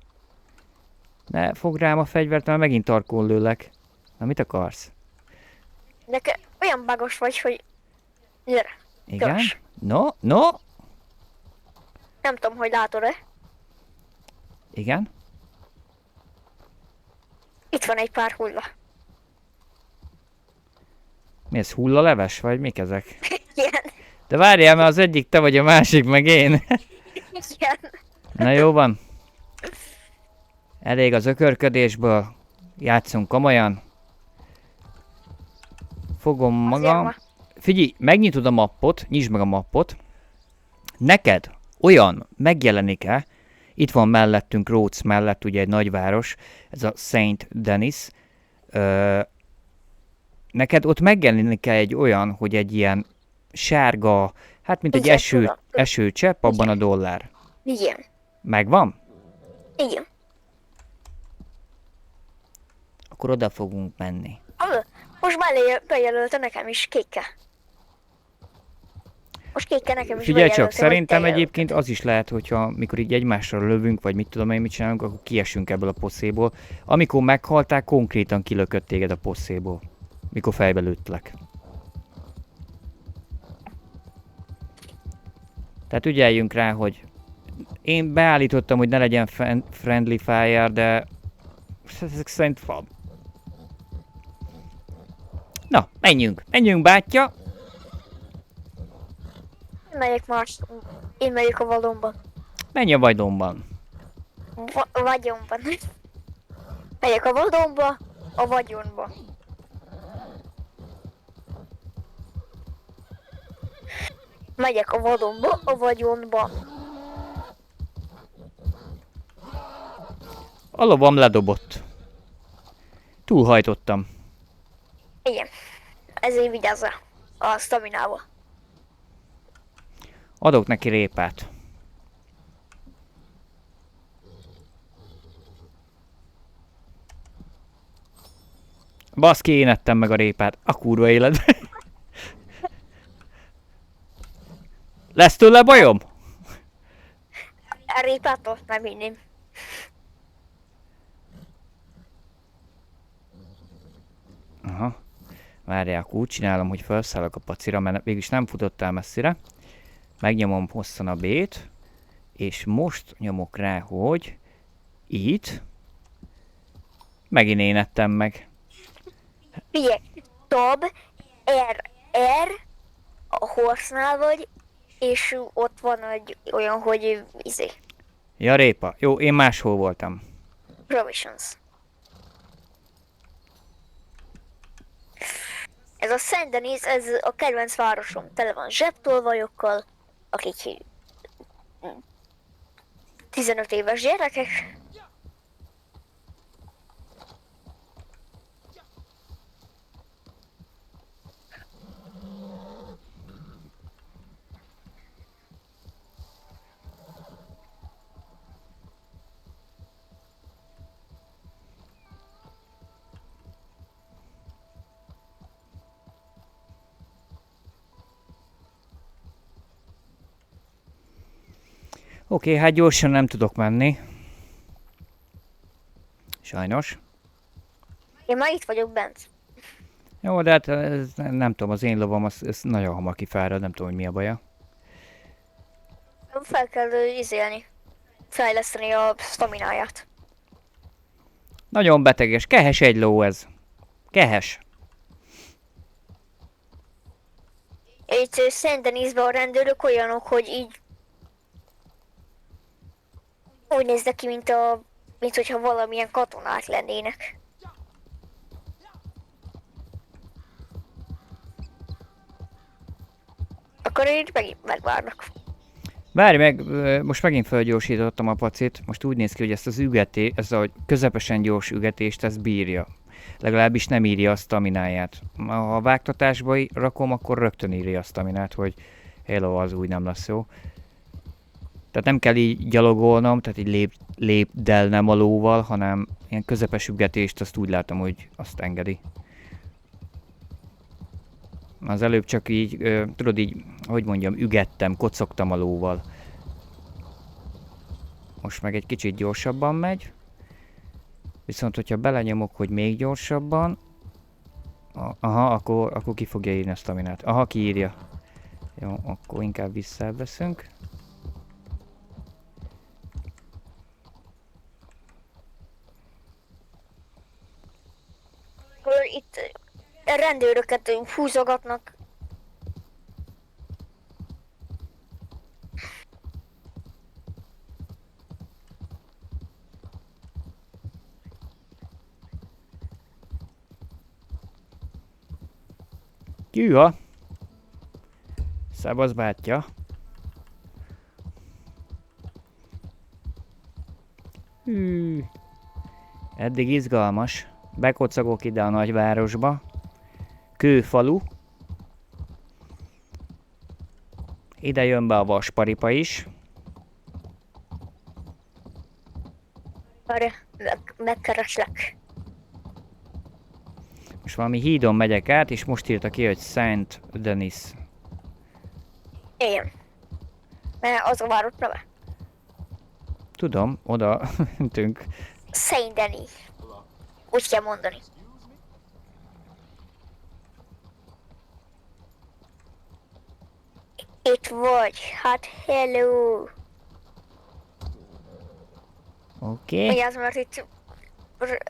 Ne fogd rám a fegyvert, mert megint tarkón lőlek. Na, mit akarsz? De olyan bagos vagy, hogy... Gyere, Igen? Gyors. No? Nem tudom, hogy látod-e. Igen? Itt van egy pár hulla. Mi ez, hullaleves, vagy mik ezek? Igen. De várjál, mert az egyik te vagy, a másik meg én. Igen. Na jó van. Elég az ökörködésből. Játszunk komolyan. Fogom magam. van. Figyelj, megnyitod a mappot, nyisd meg a mappot. Neked olyan megjelenik-e, itt van mellettünk, Rhodes mellett, ugye egy nagyváros, ez a Saint Denis. Neked ott megjelenik-e egy olyan, hogy egy ilyen sárga, hát mint egy Igen, tudom. esőcsepp, abban a dollár. Igen. Megvan? Igen. Akkor oda fogunk menni. Most bejelölte nekem is kékkel. Most kékkel nekem is Figyelj csak, bejelölte, hogy szerintem te egyébként az is lehet, hogyha mikor így egymásra lövünk, vagy mit tudom én, mit csinálunk, akkor kiesünk ebből a poszéból. Amikor meghaltál, konkrétan kilökött téged a poszéból. Mikor fejbe lőttlek. Tehát ügyeljünk rá, hogy én beállítottam, hogy ne legyen friendly fire, de ezek szerint van. Na, menjünk bátyja! Megyek más. Én megyek a vadonba. Menj a vagyonban. Vagyonban. Megyek a vadonba, a vagyonba. Megyek a vadonba, a vagyonba. A lovam ledobott. Túlhajtottam. Igen. Ezért vigyázza a staminával. Adok neki répát. Baszki, én ettem meg a répát. A kurva életben. Lesz tőle bajom? A répától nem hinném. Aha. Várjál, akkor úgy csinálom, hogy felszállok a pacira, mert végülis nem futottál messzire. Megnyomom hosszan a B-t, és most nyomok rá, hogy itt megint én ettem meg. Figyelj, Tab, R, a horse-nál vagy, és ott van egy olyan, hogy Ja, répa. Jó, én máshol voltam. provisions. Ez a Saint Denis, ez a kedvenc városom. Tele van zsebtolvajokkal, akik 15 éves gyerekek. Oké, hát gyorsan nem tudok menni. Sajnos. Én már itt vagyok bent. Jó, de hát ez, nem tudom, az én lovam az nagyon hamar kifárad, nem tudom, hogy mi a baja. Fel kell izélni. Fejleszteni a stamináját. Nagyon beteges, kehes egy ló ez. Kehes. Itt Saint Denisben a rendőrök olyanok, hogy így úgy néznek ki, mint hogyha valamilyen katonák lennének. Akkor így megint megvárnak. Várj meg, most megint felgyorsítottam a pacit. Most úgy néz ki, hogy ezt az ez a közepesen gyors ügetést, ezt bírja. Legalábbis nem írja a stamináját. Ha a vágtatásba rakom, akkor rögtön írja a staminát, hogy hello, az úgy nem lesz jó. Tehát nem kell így gyalogolnom, tehát így lépdelnem a lóval, hanem ilyen közepes ügetést, azt úgy látom, hogy azt engedi. Az előbb csak így, tudod így, hogy mondjam, ügettem, kocogtam a lóval. Most meg egy kicsit gyorsabban megy. Viszont, hogyha belenyomok, hogy még gyorsabban, aha, akkor ki fogja írni a staminát. Aha, kiírja. Jó, akkor inkább visszaveszünk. Akkor itt rendőröket húzogatnak. Gyűha! Szevasz, bátya! Hű. Eddig izgalmas. Bekocagok ide a nagyvárosba. Kőfalu. Ide jön be a vasparipa is. Arra megkereslek. Most valami hídon megyek át, és most írta ki, hogy Saint Denis. Igen. Mert az a város neve. Tudom, oda mentünk. Saint Denis. Úgy kell mondani. Itt vagy. Hát hello. Oké. Ugye az, mert itt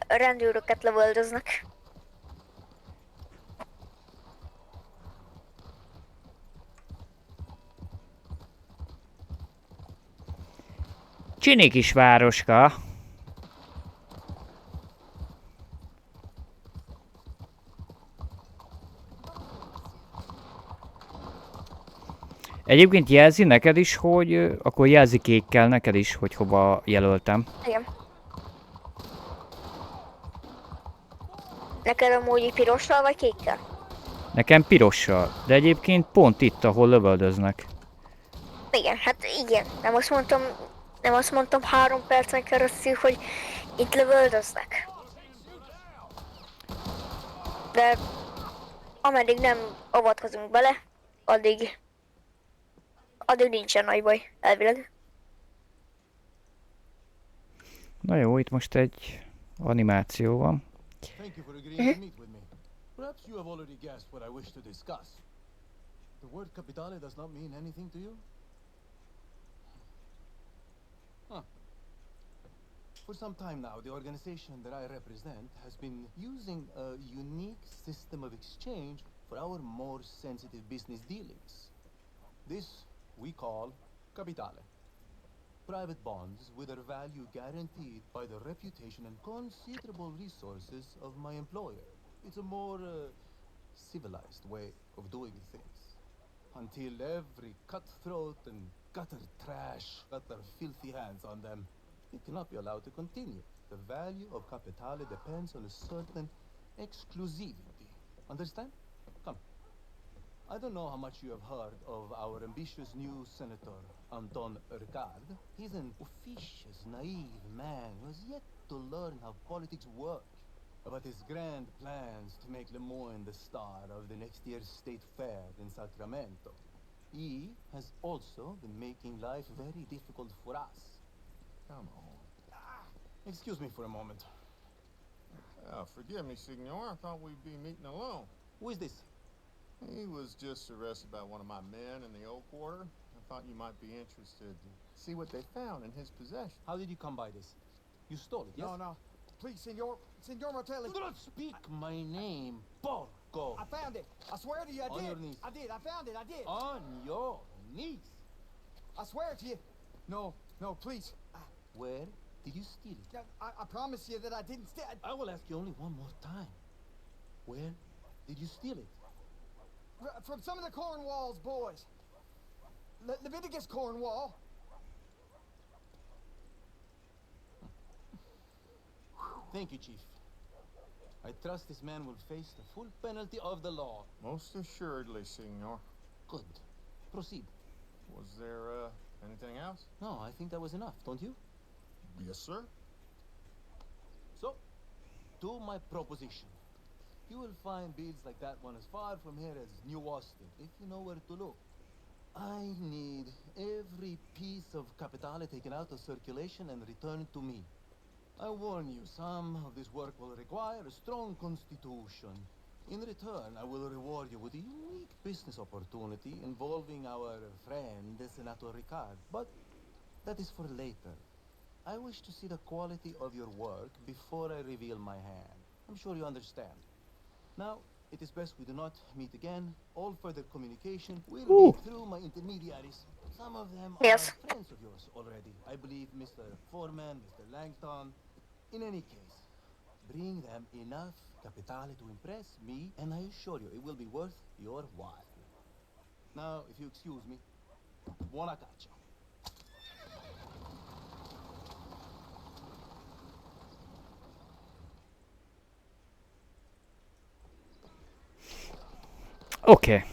rendőröket lövöldöznek. Csini kis városka. Egyébként jelzi neked is, hogy akkor jelzi kékkel neked is, hogy hova jelöltem. Igen. Neked amúgy pirossal vagy kékkel? Nekem pirossal, de egyébként pont itt, ahol lövöldöznek. Igen, hát igen. Nem azt mondtam 3 percen keresztül, hogy itt lövöldöznek. De ameddig nem avatkozunk bele, addig nincsen nagy baj, elvileg. Na jó, itt most egy animáció van. Thank you for agreeing to meet with me. Perhaps you have already guessed what I wish to discuss. The word capitale does not mean anything to you? Huh. For some time now, the organization that I represent has been using a unique system of exchange for our more sensitive business dealings. This we call capitale. Private bonds with a value guaranteed by the reputation and considerable resources of my employer. It's a more civilized way of doing things. Until every cutthroat and gutter trash got their filthy hands on them, it cannot be allowed to continue. The value of capitale depends on a certain exclusivity. Understand? Come. I don't know how much you have heard of our ambitious new senator, Anton Ricard. He's an officious, naive man who has yet to learn how politics work. But his grand plans to make Le Moyne the star of the next year's state fair in Sacramento. He has also been making life very difficult for us. Come on. Excuse me for a moment. Forgive me, Signor. I thought we'd be meeting alone. Who is this? He was just arrested by one of my men in the old quarter. I thought you might be interested to see what they found in his possession. How did you come by this? You stole it, yes? No, no. Please, Senor Martelli. Do not speak my name, porco. I found it. I swear to you, I On did. your knees. I did. I found it. I did. On your knees. I swear to you. No, no, please. Where did you steal it? I promise you that I didn't steal. I will ask you only one more time. Where did you steal it? From some of the Cornwall's boys. Leviticus Cornwall. Thank you, Chief. I trust this man will face the full penalty of the law. Most assuredly, Signor. Good. Proceed. Was there, anything else? No, I think that was enough, don't you? Yes, sir. So, to my proposition. You will find builds like that one as far from here as New Austin, if you know where to look. I need every piece of Capitale taken out of circulation and returned to me. I warn you, some of this work will require a strong constitution. In return, I will reward you with a unique business opportunity involving our friend, Senator Ricard. But that is for later. I wish to see the quality of your work before I reveal my hand. I'm sure you understand. Now, it is best we do not meet again. All further communication will be through my intermediaries. Some of them Yes. are friends of yours already. I believe Mr. Foreman, Mr. Langton. In any case, bring them enough Capitale to impress me, and I assure you it will be worth your while. Now, if you excuse me, buona caccia. Oké.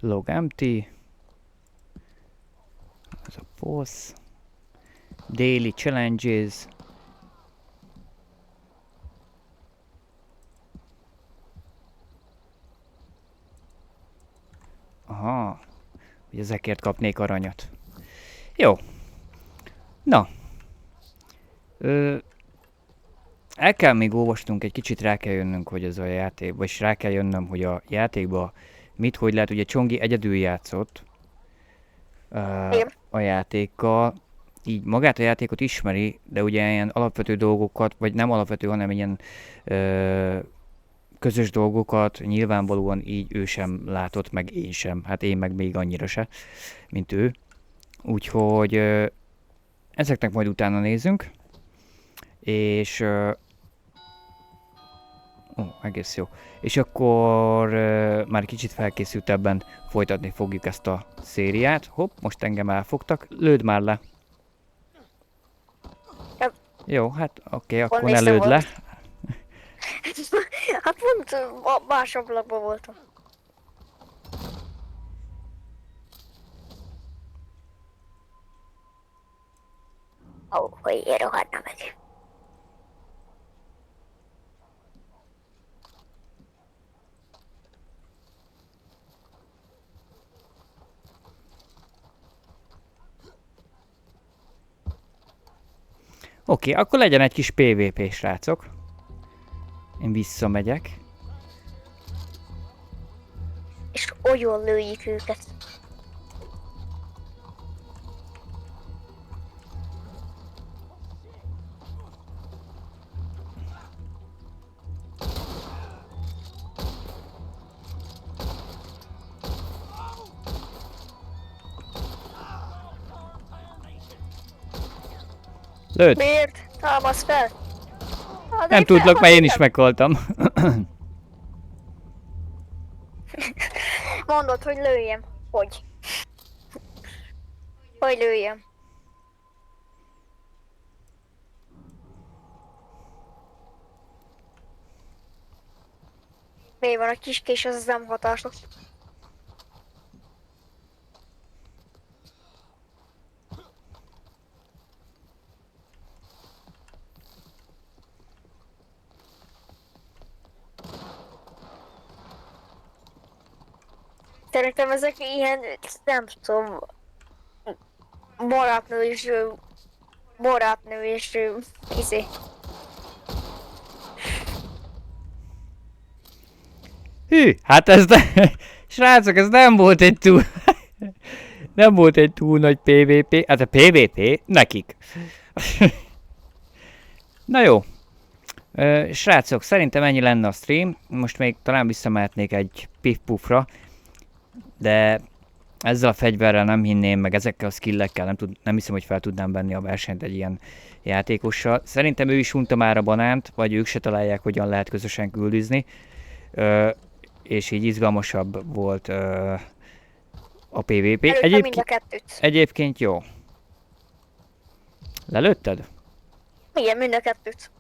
Log empty. Ez a boss. Daily challenges. Aha. Hogy ezekért kapnék aranyat. Jó. Na. El kell még olvasnunk, egy kicsit rá kell jönnünk, hogy ez a játék, vagy rá kell jönnöm, hogy a játékba mit, hogy lehet. Ugye Csongi egyedül játszott a játékkal, így magát a játékot ismeri, de ugye ilyen alapvető dolgokat, vagy nem alapvető, hanem ilyen közös dolgokat nyilvánvalóan így ő sem látott, meg én sem. Hát én meg még annyira se, mint ő. Úgyhogy ezeknek majd utána nézzünk. És egész jó. És akkor már kicsit felkészültebben folytatni fogjuk ezt a szériát. Hopp, most engem elfogtak. Lőd már le. Jó, hát oké, akkor ne lőd le. Hát pont más ablakban voltam. Ó, hogy rohadna meg. Oké, akkor legyen egy kis PvP, srácok. Én visszamegyek. És olyan lőjük őket. Lőd! Miért? Támasz fel! Nem tudlak, mert én is meghaltam. Mondod, hogy lőjem. Hogy? Hogy lőjem? Mi van, a kiskés az nem hatásos. Szerintem ezek ilyen, nem tudom, barátnő és izé. Hű, hát ez srácok, ez nem volt egy túl... nem volt egy túl nagy PvP. Hát a PvP nekik. Na jó. Srácok, szerintem ennyi lenne a stream. Most még talán visszamehetnék egy piff-puffra. De ezzel a fegyverrel nem hinném, meg ezekkel a skillekkel nem hiszem, hogy fel tudnám venni a versenyt egy ilyen játékossal. Szerintem ő is unta már a banánt, vagy ők se találják, hogyan lehet közösen küldözni. És így izgalmasabb volt a PvP. Előtte mind a kettőt. Egyébként jó. Lelőtted? Igen, mind a kettőt.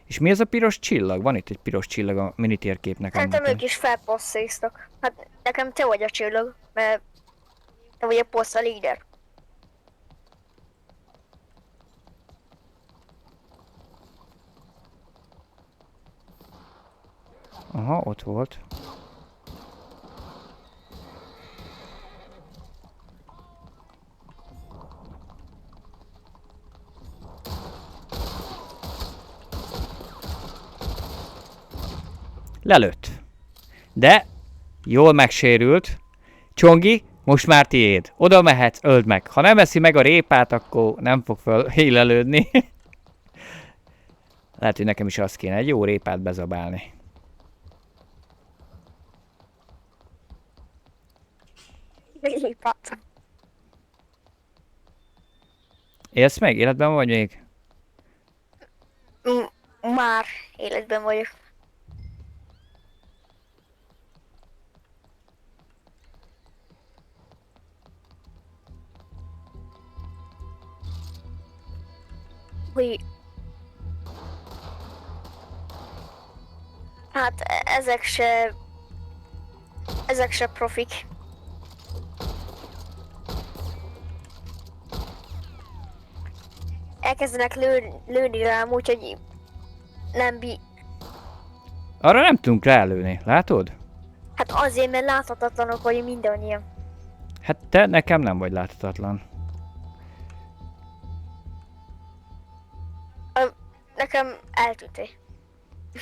És mi ez a piros csillag? Van itt egy piros csillag a mini térképnek. Szerintem ők is felpasszéztak. Hát nekem te vagy a csillag, mert te vagy a possza líder. Aha, ott volt. Lelőtt. De jól megsérült. Csongi, most már tiéd. Oda mehetsz, öld meg. Ha nem eszi meg a répát, akkor nem fog fölélelődni. Lehet, hogy nekem is az kéne, egy jó répát bezabálni. Répát. Élsz meg? Életben vagy még? Már életben vagyok. Hogy... Hát ezek se profik. Elkezdenek lőni rám, úgyhogy nem Arra nem tudunk rálőni, látod? Hát azért, mert láthatatlanok vagy mindannyian. Hát te nekem nem vagy láthatatlan. Nekem eltűntél.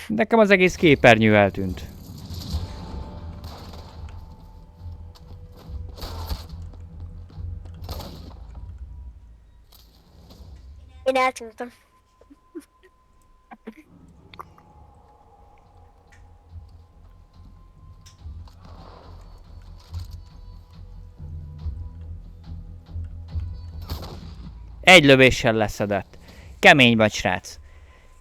Nekem az egész képernyő eltűnt. Én eltűntem. Egy lövéssel leszedett. Kemény vagy, srác.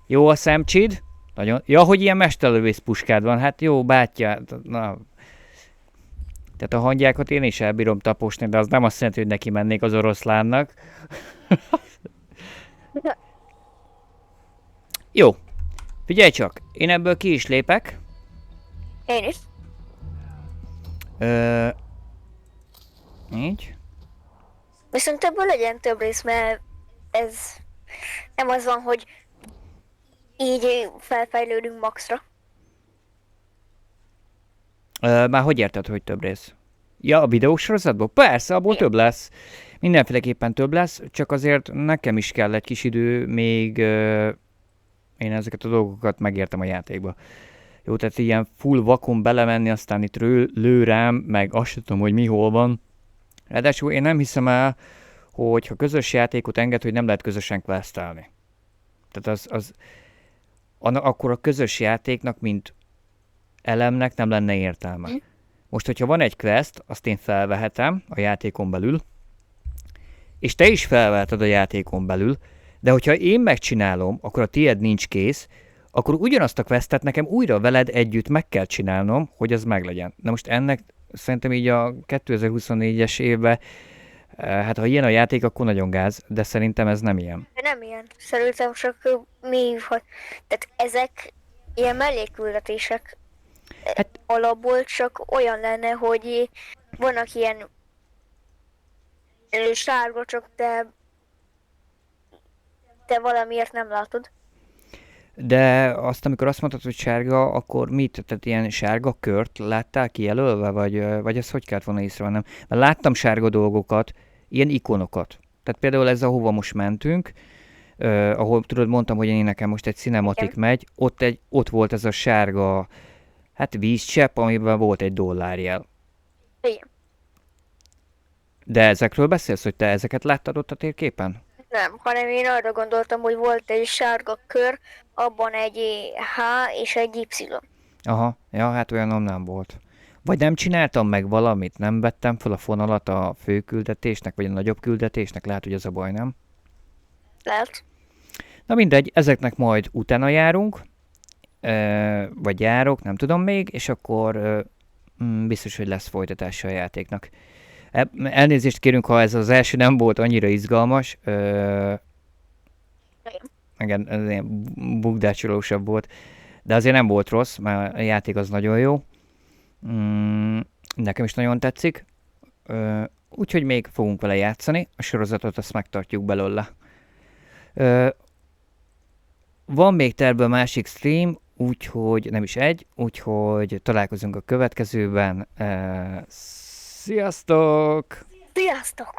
Jó a szemcsid? Nagyon... Ja, hogy ilyen mesterlövész puskád van. Hát jó, bátyja. Na. Tehát a hangyákat én is elbírom taposni, de az nem azt jelenti, hogy neki mennék az oroszlánnak. Jó. Figyelj csak, én ebből ki is lépek. Én is. Így. Viszont ebből legyen több rész, mert ez nem az van, hogy így felfejlődünk maxra. Már hogy érted, hogy több rész? Ja, a videósorozatból? Persze, abból több lesz. Mindenféleképpen több lesz, csak azért nekem is kell egy kis idő, még én ezeket a dolgokat megértem a játékba. Jó, tehát ilyen full vakon belemenni, aztán itt lő rám, meg azt sem tudom, hogy mi hol van. Ráadásul én nem hiszem el, hogy ha közös játékot enged, hogy nem lehet közösen questelni. Tehát akkor a közös játéknak, mint elemnek nem lenne értelme. Most, hogyha van egy quest, azt én felvehetem a játékon belül, és te is felveheted a játékon belül, de hogyha én megcsinálom, akkor a tiéd nincs kész, akkor ugyanazt a questet nekem újra veled együtt meg kell csinálnom, hogy az meglegyen. Na most ennek szerintem így a 2024-es évben, hát ha ilyen a játék, akkor nagyon gáz, de szerintem ez nem ilyen. De nem ilyen. Szerintem csak tehát ezek ilyen mellékküldetések. Hát- Alapból csak olyan lenne, hogy vannak ilyen sárga, csak te valamiért nem látod. De azt, amikor azt mondtad, hogy sárga, akkor mit? Tehát ilyen sárga kört láttál kijelölve, vagy ezt hogy kellett volna észrevennem? Mert láttam sárga dolgokat, ilyen ikonokat. Tehát például ez, ahova most mentünk, ahol tudod, mondtam, hogy én nekem most egy cinematik Igen. megy, ott volt ez a sárga, hát vízcsepp, amiben volt egy dollárjel. Igen. De ezekről beszélsz, hogy te ezeket láttad ott a térképen? Nem, hanem én arra gondoltam, hogy volt egy sárga kör, abban egy H és egy Y. Aha, ja, hát olyanom nem volt. Vagy nem csináltam meg valamit, nem vettem fel a fonalat a fő küldetésnek, vagy a nagyobb küldetésnek, lehet, hogy ez a baj, nem? Lehet. Na mindegy, ezeknek majd utána járunk, vagy járok, nem tudom még, és akkor biztos, hogy lesz folytatása a játéknak. Elnézést kérünk, ha ez az első nem volt annyira izgalmas. Igen, ez ilyen bukdácsolósabb volt. De azért nem volt rossz, mert a játék az nagyon jó. Nekem is nagyon tetszik. Úgyhogy még fogunk vele játszani. A sorozatot azt megtartjuk belőle. Van még tervben másik stream, úgyhogy nem is egy, úgyhogy találkozunk a következőben. Sziasztok! Sziasztok!